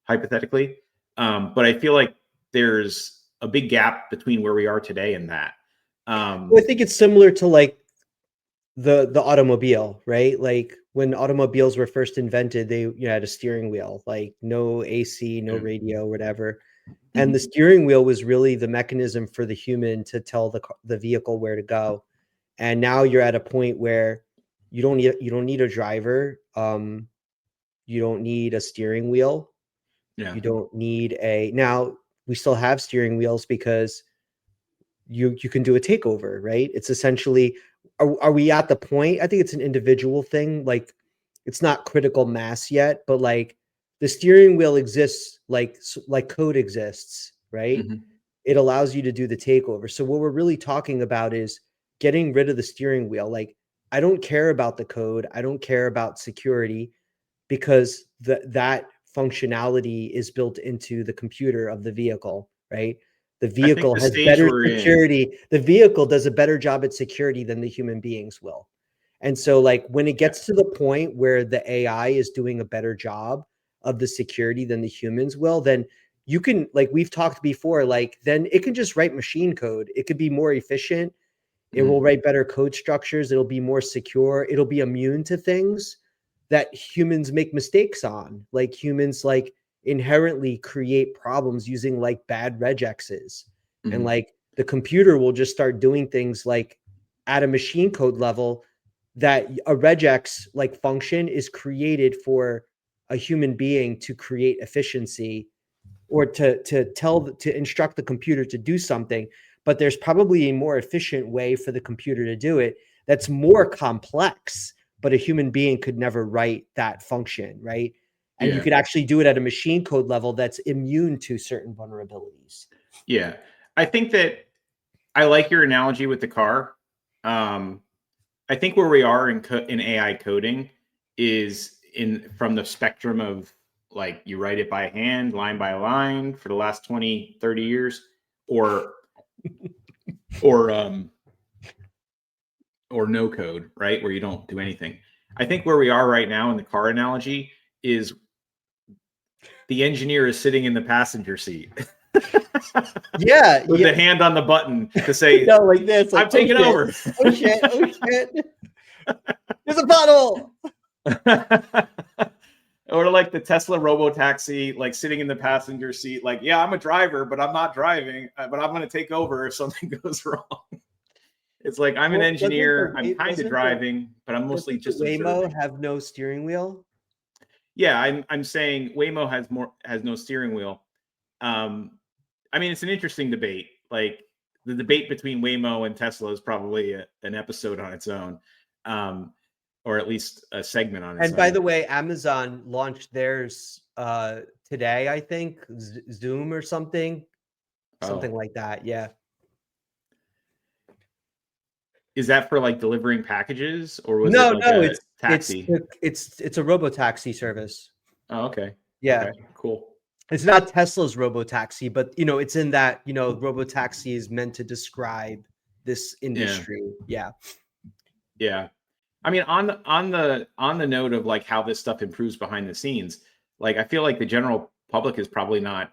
hypothetically. But I feel like there's a big gap between where we are today and that. I think it's similar to like the automobile, right? Like when automobiles were first invented, they had a steering wheel, like no AC, no radio, whatever. And the steering wheel was really the mechanism for the human to tell the vehicle where to go. And now you're at a point where you don't need a driver. You don't need a steering wheel. Yeah. You don't need now we still have steering wheels because you can do a takeover, right? It's essentially, are we at the point? I think it's an individual thing. Like it's not critical mass yet, but like the steering wheel exists, like code exists, right? It allows you to do the takeover. So what we're really talking about is getting rid of the steering wheel. Like I don't care about the code. I don't care about security because that functionality is built into the computer of the vehicle, right? The vehicle has better security. The vehicle does a better job at security than the human beings will. And so like when it gets to the point where the AI is doing a better job of the security than the humans will, then you can, like we've talked before, like then it can just write machine code. It could be more efficient. It will write better code structures. It'll be more secure. It'll be immune to things that humans make mistakes on. Like humans like inherently create problems using like bad regexes. And like the computer will just start doing things like at a machine code level that a regex like function is created for a human being to create efficiency or to instruct the computer to do something. But there's probably a more efficient way for the computer to do it that's more complex, but a human being could never write that function, right? And you could actually do it at a machine code level that's immune to certain vulnerabilities. Yeah. I think that I like your analogy with the car. I think where we are in AI coding is from the spectrum of like you write it by hand, line by line for the last 20, 30 years, or or no code, right? Where you don't do anything. I think where we are right now in the car analogy is the engineer is sitting in the passenger seat. Yeah, with the hand on the button to say, no, like this, like, I'm taking over. Oh shit, oh shit. There's a puddle. Or like the Tesla robotaxi, like sitting in the passenger seat, like, yeah, I'm a driver, but I'm not driving, but I'm going to take over if something goes wrong. It's like, I'm an engineer, I'm kind of driving, but I'm mostly just Waymo observing. have no steering wheel? Yeah, I'm saying Waymo has no steering wheel. I mean, it's an interesting debate. Like the debate between Waymo and Tesla is probably an episode on its own, or at least a segment on its own. And by the way, Amazon launched theirs today, I think, Zoom or something like that. Yeah. Is that for like delivering packages, or was it like a taxi? It's a robotaxi service. Oh, okay. Yeah. Okay, cool. It's not Tesla's robotaxi, but it's in that, robotaxi is meant to describe this industry. Yeah. Yeah. I mean, on the note of like how this stuff improves behind the scenes, like I feel like the general public is probably not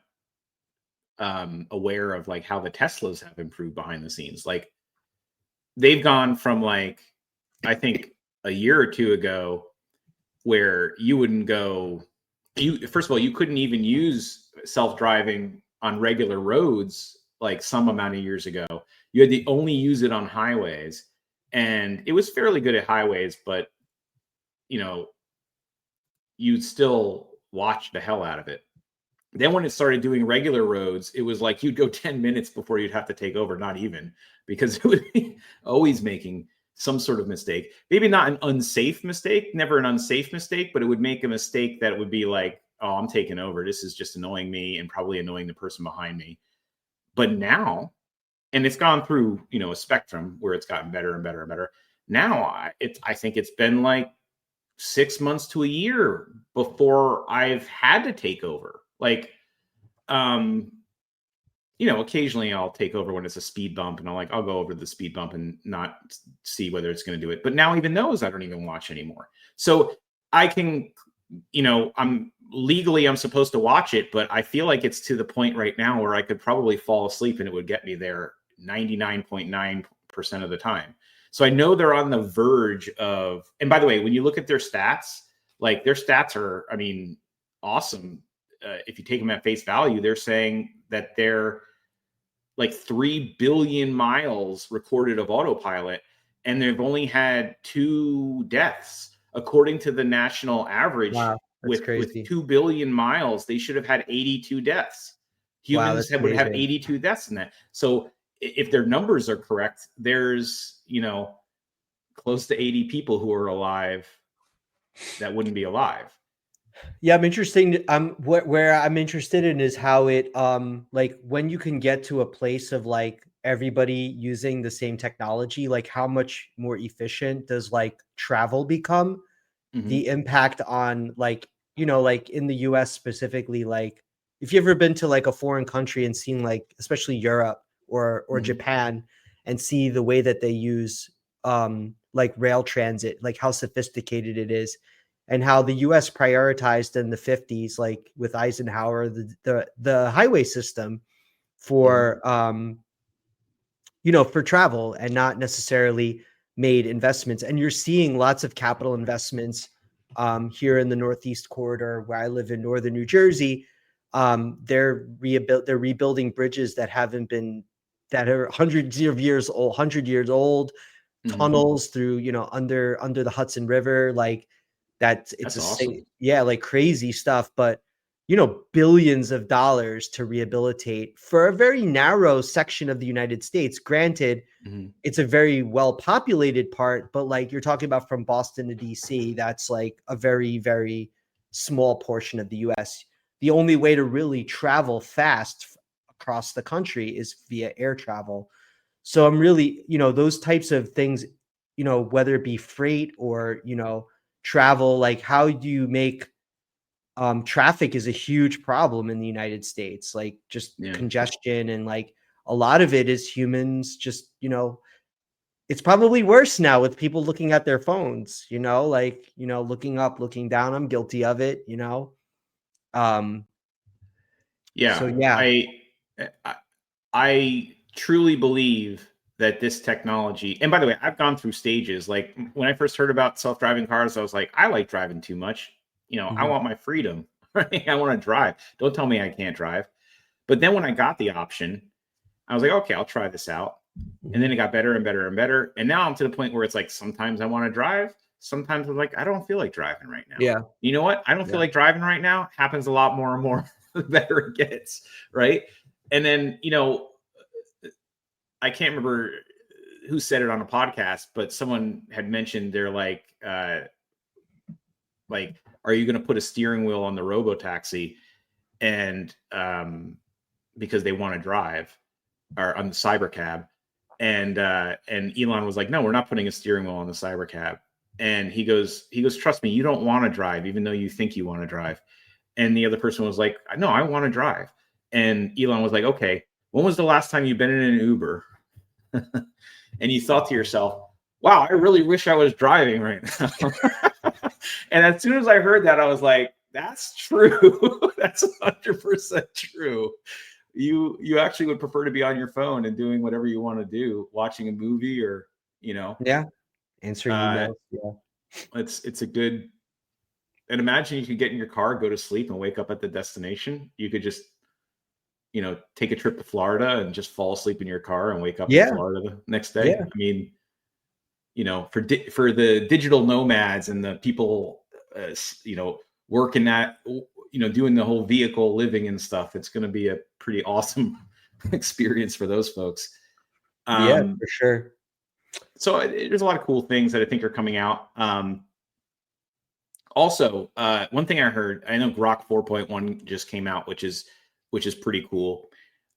aware of like how the Teslas have improved behind the scenes. Like they've gone from like, I think a year or two ago where you wouldn't go, first of all, you couldn't even use self-driving on regular roads like some amount of years ago. You had to only use it on highways, and it was fairly good at highways, but you'd still watch the hell out of it. Then when it started doing regular roads, it was like you'd go 10 minutes before you'd have to take over, not even, because it would be always making some sort of mistake. Maybe not an unsafe mistake, never an unsafe mistake, but it would make a mistake that would be like, oh, I'm taking over. This is just annoying me and probably annoying the person behind me. But now, and it's gone through, a spectrum where it's gotten better and better and better. Now, I think it's been like 6 months to a year before I've had to take over. Like, occasionally I'll take over when it's a speed bump, and I'll go over the speed bump and not see whether it's going to do it. But now even those I don't even watch anymore. So I can, I'm supposed to watch it, but I feel like it's to the point right now where I could probably fall asleep and it would get me there 99.9% of the time. So I know they're on the verge of, and by the way, when you look at their stats, like their stats are, I mean, awesome. If you take them at face value, they're saying that they're like 3 billion miles recorded of autopilot, and they've only had 2 deaths. According to the national average, wow, with 2 billion miles, they should have had 82 deaths. Humans would have 82 deaths in that. So if their numbers are correct, there's, close to 80 people who are alive that wouldn't be alive. Yeah, I'm interested. Where I'm interested in is how it like when you can get to a place of like everybody using the same technology, like how much more efficient does like travel become? Mm-hmm. The impact on like, like in the US specifically, like if you've ever been to like a foreign country and seen like especially Europe or mm-hmm. Japan, and see the way that they use like rail transit, like how sophisticated it is. And how the U.S. prioritized in the 50s, like with Eisenhower, the highway system for, for travel, and not necessarily made investments. And you're seeing lots of capital investments here in the Northeast corridor where I live in northern New Jersey. They're rebuilding bridges that are hundreds of years old, 100 years old, mm-hmm. tunnels through, under the Hudson River, like. That's awesome. Like crazy stuff, but billions of dollars to rehabilitate for a very narrow section of the United States. Granted, mm-hmm. it's a very well populated part, but like you're talking about from Boston to DC, that's like a very, very small portion of the US. The only way to really travel fast across the country is via air travel. So I'm really, those types of things, whether it be freight or, travel, like how do you make traffic is a huge problem in the United States, like just congestion, and like a lot of it is humans just, it's probably worse now with people looking at their phones, like, looking up, looking down. I'm guilty of it, Um, so yeah. I truly believe that this technology, and by the way, I've gone through stages. Like when I first heard about self-driving cars, I was like, I like driving too much. I want my freedom. Right? I want to drive. Don't tell me I can't drive. But then when I got the option, I was like, okay, I'll try this out. And then it got better and better and better. And now I'm to the point where it's like, sometimes I want to drive. Sometimes I'm like, I don't feel like driving right now. Yeah. You know what? I don't feel like driving right now. Happens a lot more and more the better it gets. Right. And then, I can't remember who said it on a podcast, but someone had mentioned they're like, are you going to put a steering wheel on the robotaxi? And because they want to drive, or on the cybercab. And Elon was like, no, we're not putting a steering wheel on the cybercab. And he goes, trust me, you don't want to drive, even though you think you want to drive. And the other person was like, no, I want to drive. And Elon was like, okay, when was the last time you've been in an Uber? And you thought to yourself, wow, I really wish I was driving right now. And as soon as I heard that, I was like, that's true. That's 100% true. You actually would prefer to be on your phone and doing whatever you want to do, watching a movie or, answering emails. It's a good, and imagine you could get in your car, go to sleep and wake up at the destination. You could just, take a trip to Florida and just fall asleep in your car and wake up in Florida the next day. I mean, for the digital nomads and the people, working that, doing the whole vehicle living and stuff, it's going to be a pretty awesome experience for those folks. For sure. So there's a lot of cool things that I think are coming out. Also, one thing I heard, I know Grok 4.1 just came out, which is pretty cool.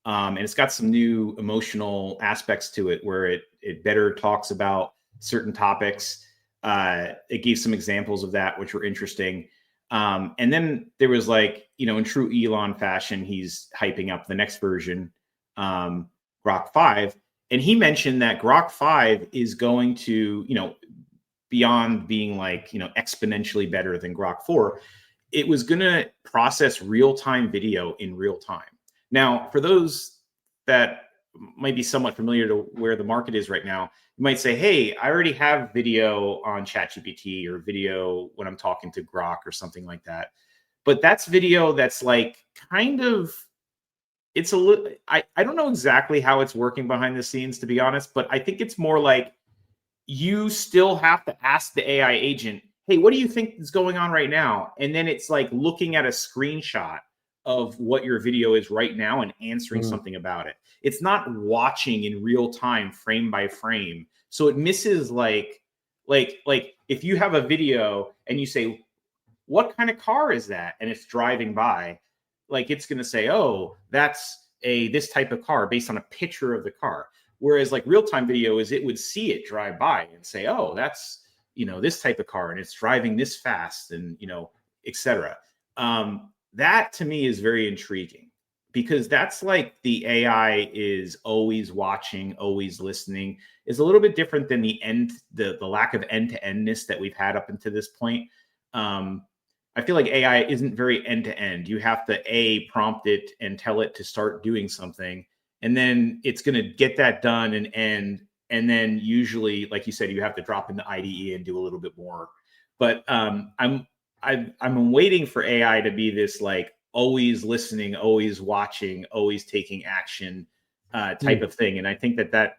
And it's got some new emotional aspects to it where it better talks about certain topics. It gave some examples of that, which were interesting. And then there was like, in true Elon fashion, he's hyping up the next version, Grok 5. And he mentioned that Grok 5 is going to, beyond being like, exponentially better than Grok 4, it was going to process real-time video in real time. Now, for those that might be somewhat familiar to where the market is right now, you might say, hey, I already have video on ChatGPT or video when I'm talking to Grok or something like that. But that's video that's like kind of, it's a little, I don't know exactly how it's working behind the scenes, to be honest, but I think it's more like you still have to ask the AI agent, hey, what do you think is going on right now? And then it's like looking at a screenshot of what your video is right now and answering something about it. It's not watching in real time, frame by frame. So it misses like if you have a video and you say, what kind of car is that? And it's driving by, like it's going to say, oh, that's this type of car based on a picture of the car. Whereas like real-time video is it would see it drive by and say, oh, that's, this type of car and it's driving this fast and, et cetera. That to me is very intriguing because that's like the AI is always watching, always listening, is a little bit different than the lack of end-to-endness that we've had up until this point. I feel like AI isn't very end-to-end. You have to prompt it and tell it to start doing something, and then it's going to get that done and end. And then usually, like you said, you have to drop in the IDE and do a little bit more. But I'm waiting for AI to be this like always listening, always watching, always taking action type of thing. And I think that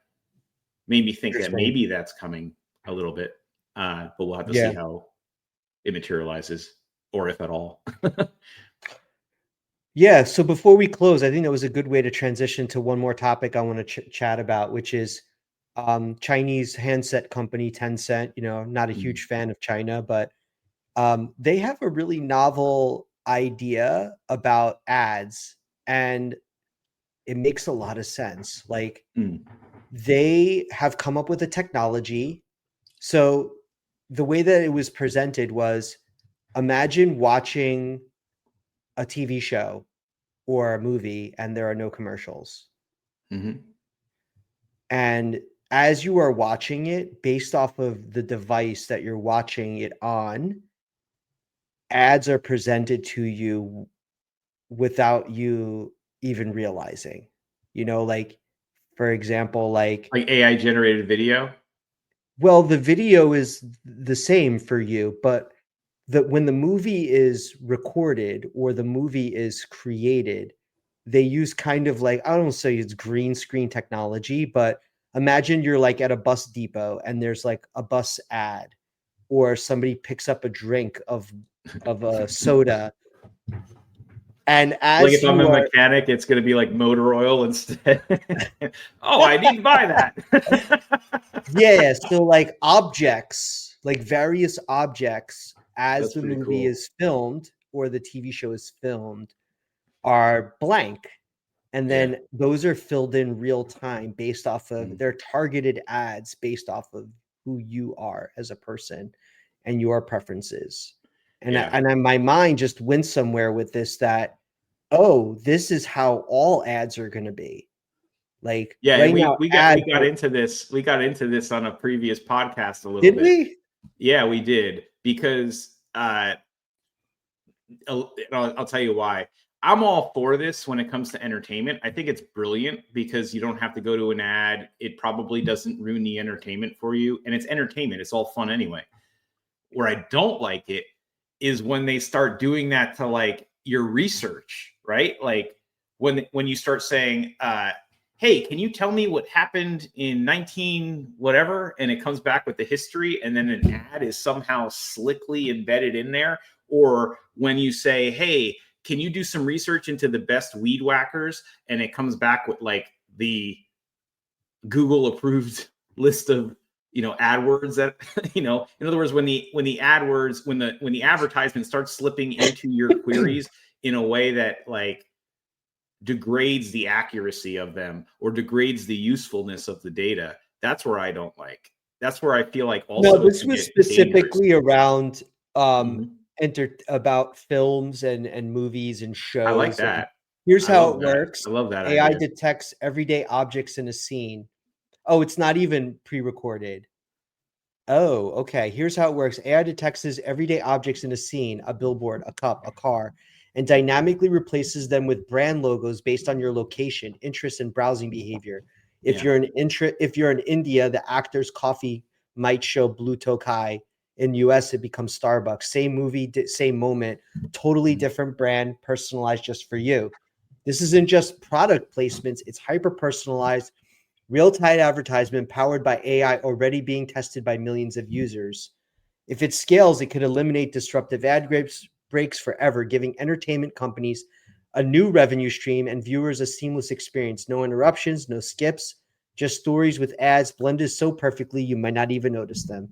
made me think that maybe that's coming a little bit, but we'll have to see how it materializes, or if at all. Yeah. So before we close, I think that was a good way to transition to one more topic I want to chat about, which is Chinese handset company Tencent. Not a huge fan of China, but they have a really novel idea about ads, and it makes a lot of sense. Like they have come up with a technology. So the way that it was presented was, imagine watching a TV show or a movie and there are no commercials. Mm-hmm. And as you are watching it, based off of the device that you're watching it on, ads are presented to you without you even realizing. Like, for example, like AI generated video. well, the video is the same for you, but when the movie is recorded or the movie is created, they use kind of like, I don't say it's green screen technology, but imagine you're like at a bus depot and there's like a bus ad, or somebody picks up a drink of a soda, and Like as if I'm a you are mechanic, it's going to be like motor oil instead. Oh, I need to buy that. yeah, so like objects, like various objects, as That's the pretty movie cool. is filmed or the TV show is filmed, are blank. And Yeah. then those are filled in real time based off of Mhm. their targeted ads, based off of who you are as a person and your preferences. Yeah. And my mind just went somewhere with this, that, oh, this is how all ads are going to be. Like Yeah, and right now, ads we got into this on a previous podcast a little did bit. we? Yeah, we did, because I'll tell you why. I'm all for this when it comes to entertainment. I think it's brilliant because you don't have to go to an ad. It probably doesn't ruin the entertainment for you, and it's entertainment. It's all fun anyway. Where I don't like it is when they start doing that to like your research, right? Like when you start saying, hey, can you tell me what happened in 19 whatever, and it comes back with the history, and then an ad is somehow slickly embedded in there. Or when you say, hey, can you do some research into the best weed whackers, and it comes back with like the Google approved list of AdWords that in other words, when the AdWords, when the advertisement starts slipping into your queries in a way that like degrades the accuracy of them or degrades the usefulness of the data, that's where I don't like. That's where I feel like No, also it this can was get dangerous. specifically around Mhm. about films and movies and I like shows. And that. here's I how love it that. works. I love that AI idea. detects everyday objects in a scene. Oh, it's not even pre-recorded. Oh, okay. Here's how it works. AI detects everyday objects in a scene, a billboard, a cup, a car, and dynamically replaces them with brand logos based on your location, interests, and browsing behavior. Yeah. If you're in India, the actor's coffee might show Blue Tokai. In US, it becomes Starbucks. Same movie, same moment, totally Mhm. different brand, personalized just for you. This isn't just product placements, it's hyper personalized, real-time advertisement powered by AI already being tested by millions of users. If it scales, it could eliminate disruptive breaks forever, giving entertainment companies a new revenue stream and viewers a seamless experience. No interruptions, no skips, just stories with ads blended so perfectly you might not even notice them.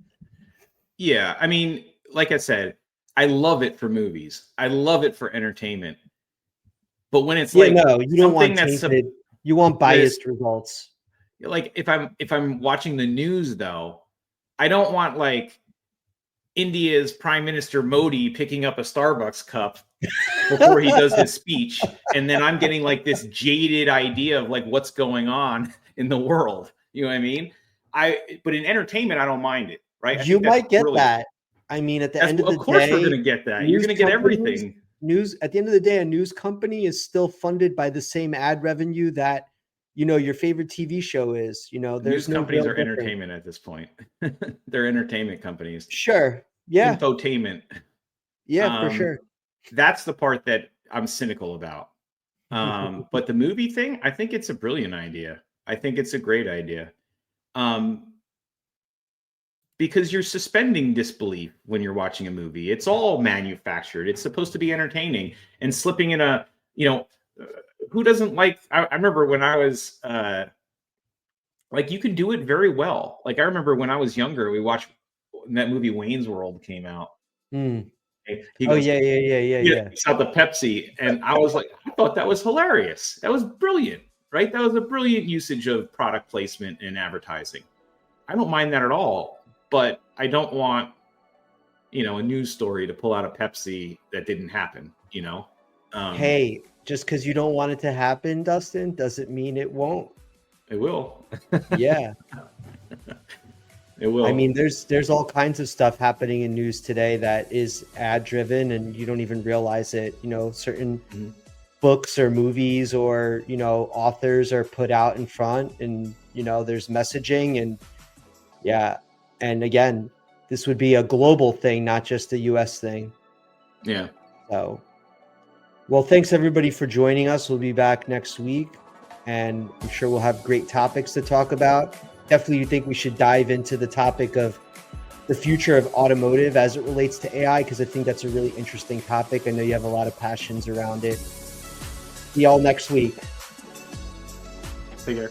Yeah, I mean, like I said, I love it for movies. I love it for entertainment. But when it's Yeah, like no, you don't something want that's tainted. You want this, biased results. like if I'm watching the news though, I don't want like India's Prime Minister Modi picking up a Starbucks cup before he does his speech, and then I'm getting like this jaded idea of like what's going on in the world. You know what I mean? But in entertainment, I don't mind it, right? I You think that's might get brilliant. that. I mean, at the That's end of of the course we're day, gonna get that. You're news gonna get companies, everything. news at the end of the day, a news company is still funded by the same ad revenue that your favorite TV show is. News There's no companies real are difference. entertainment at this point. They're entertainment companies. Sure. Yeah. Infotainment. Yeah, for Um, sure. that's the part that I'm cynical about. But the movie thing, I think it's a brilliant idea. I think it's a great idea. Um, because you're suspending disbelief when you're watching a movie. It's all manufactured. It's supposed to be entertaining, and slipping in a, you know, uh, who doesn't like, I remember when I was, like you can do it very well. Like I remember when I was younger, we watched when that movie Wayne's World came out. Mm. He Oh goes, yeah, yeah, yeah, yeah, yeah, yeah. he saw the Pepsi, and I was like, I thought that was hilarious. That was brilliant. right? That was a brilliant usage of product placement and advertising. I don't mind that at all, but I don't want, a news story to pull out a Pepsi that didn't happen, Hey, just because you don't want it to happen, Dustin, doesn't mean it won't. It will. Yeah. It will. I mean, there's all kinds of stuff happening in news today that is ad driven and you don't even realize it. Certain books or movies or, authors are put out in front and, there's messaging and yeah. And again, this would be a global thing, not just a US thing. Yeah. So, well, thanks everybody for joining us. We'll be back next week and I'm sure we'll have great topics to talk about. Definitely you think we should dive into the topic of the future of automotive as it relates to AI, because I think that's a really interesting topic. I know you have a lot of passions around it. See y'all next week. Take care.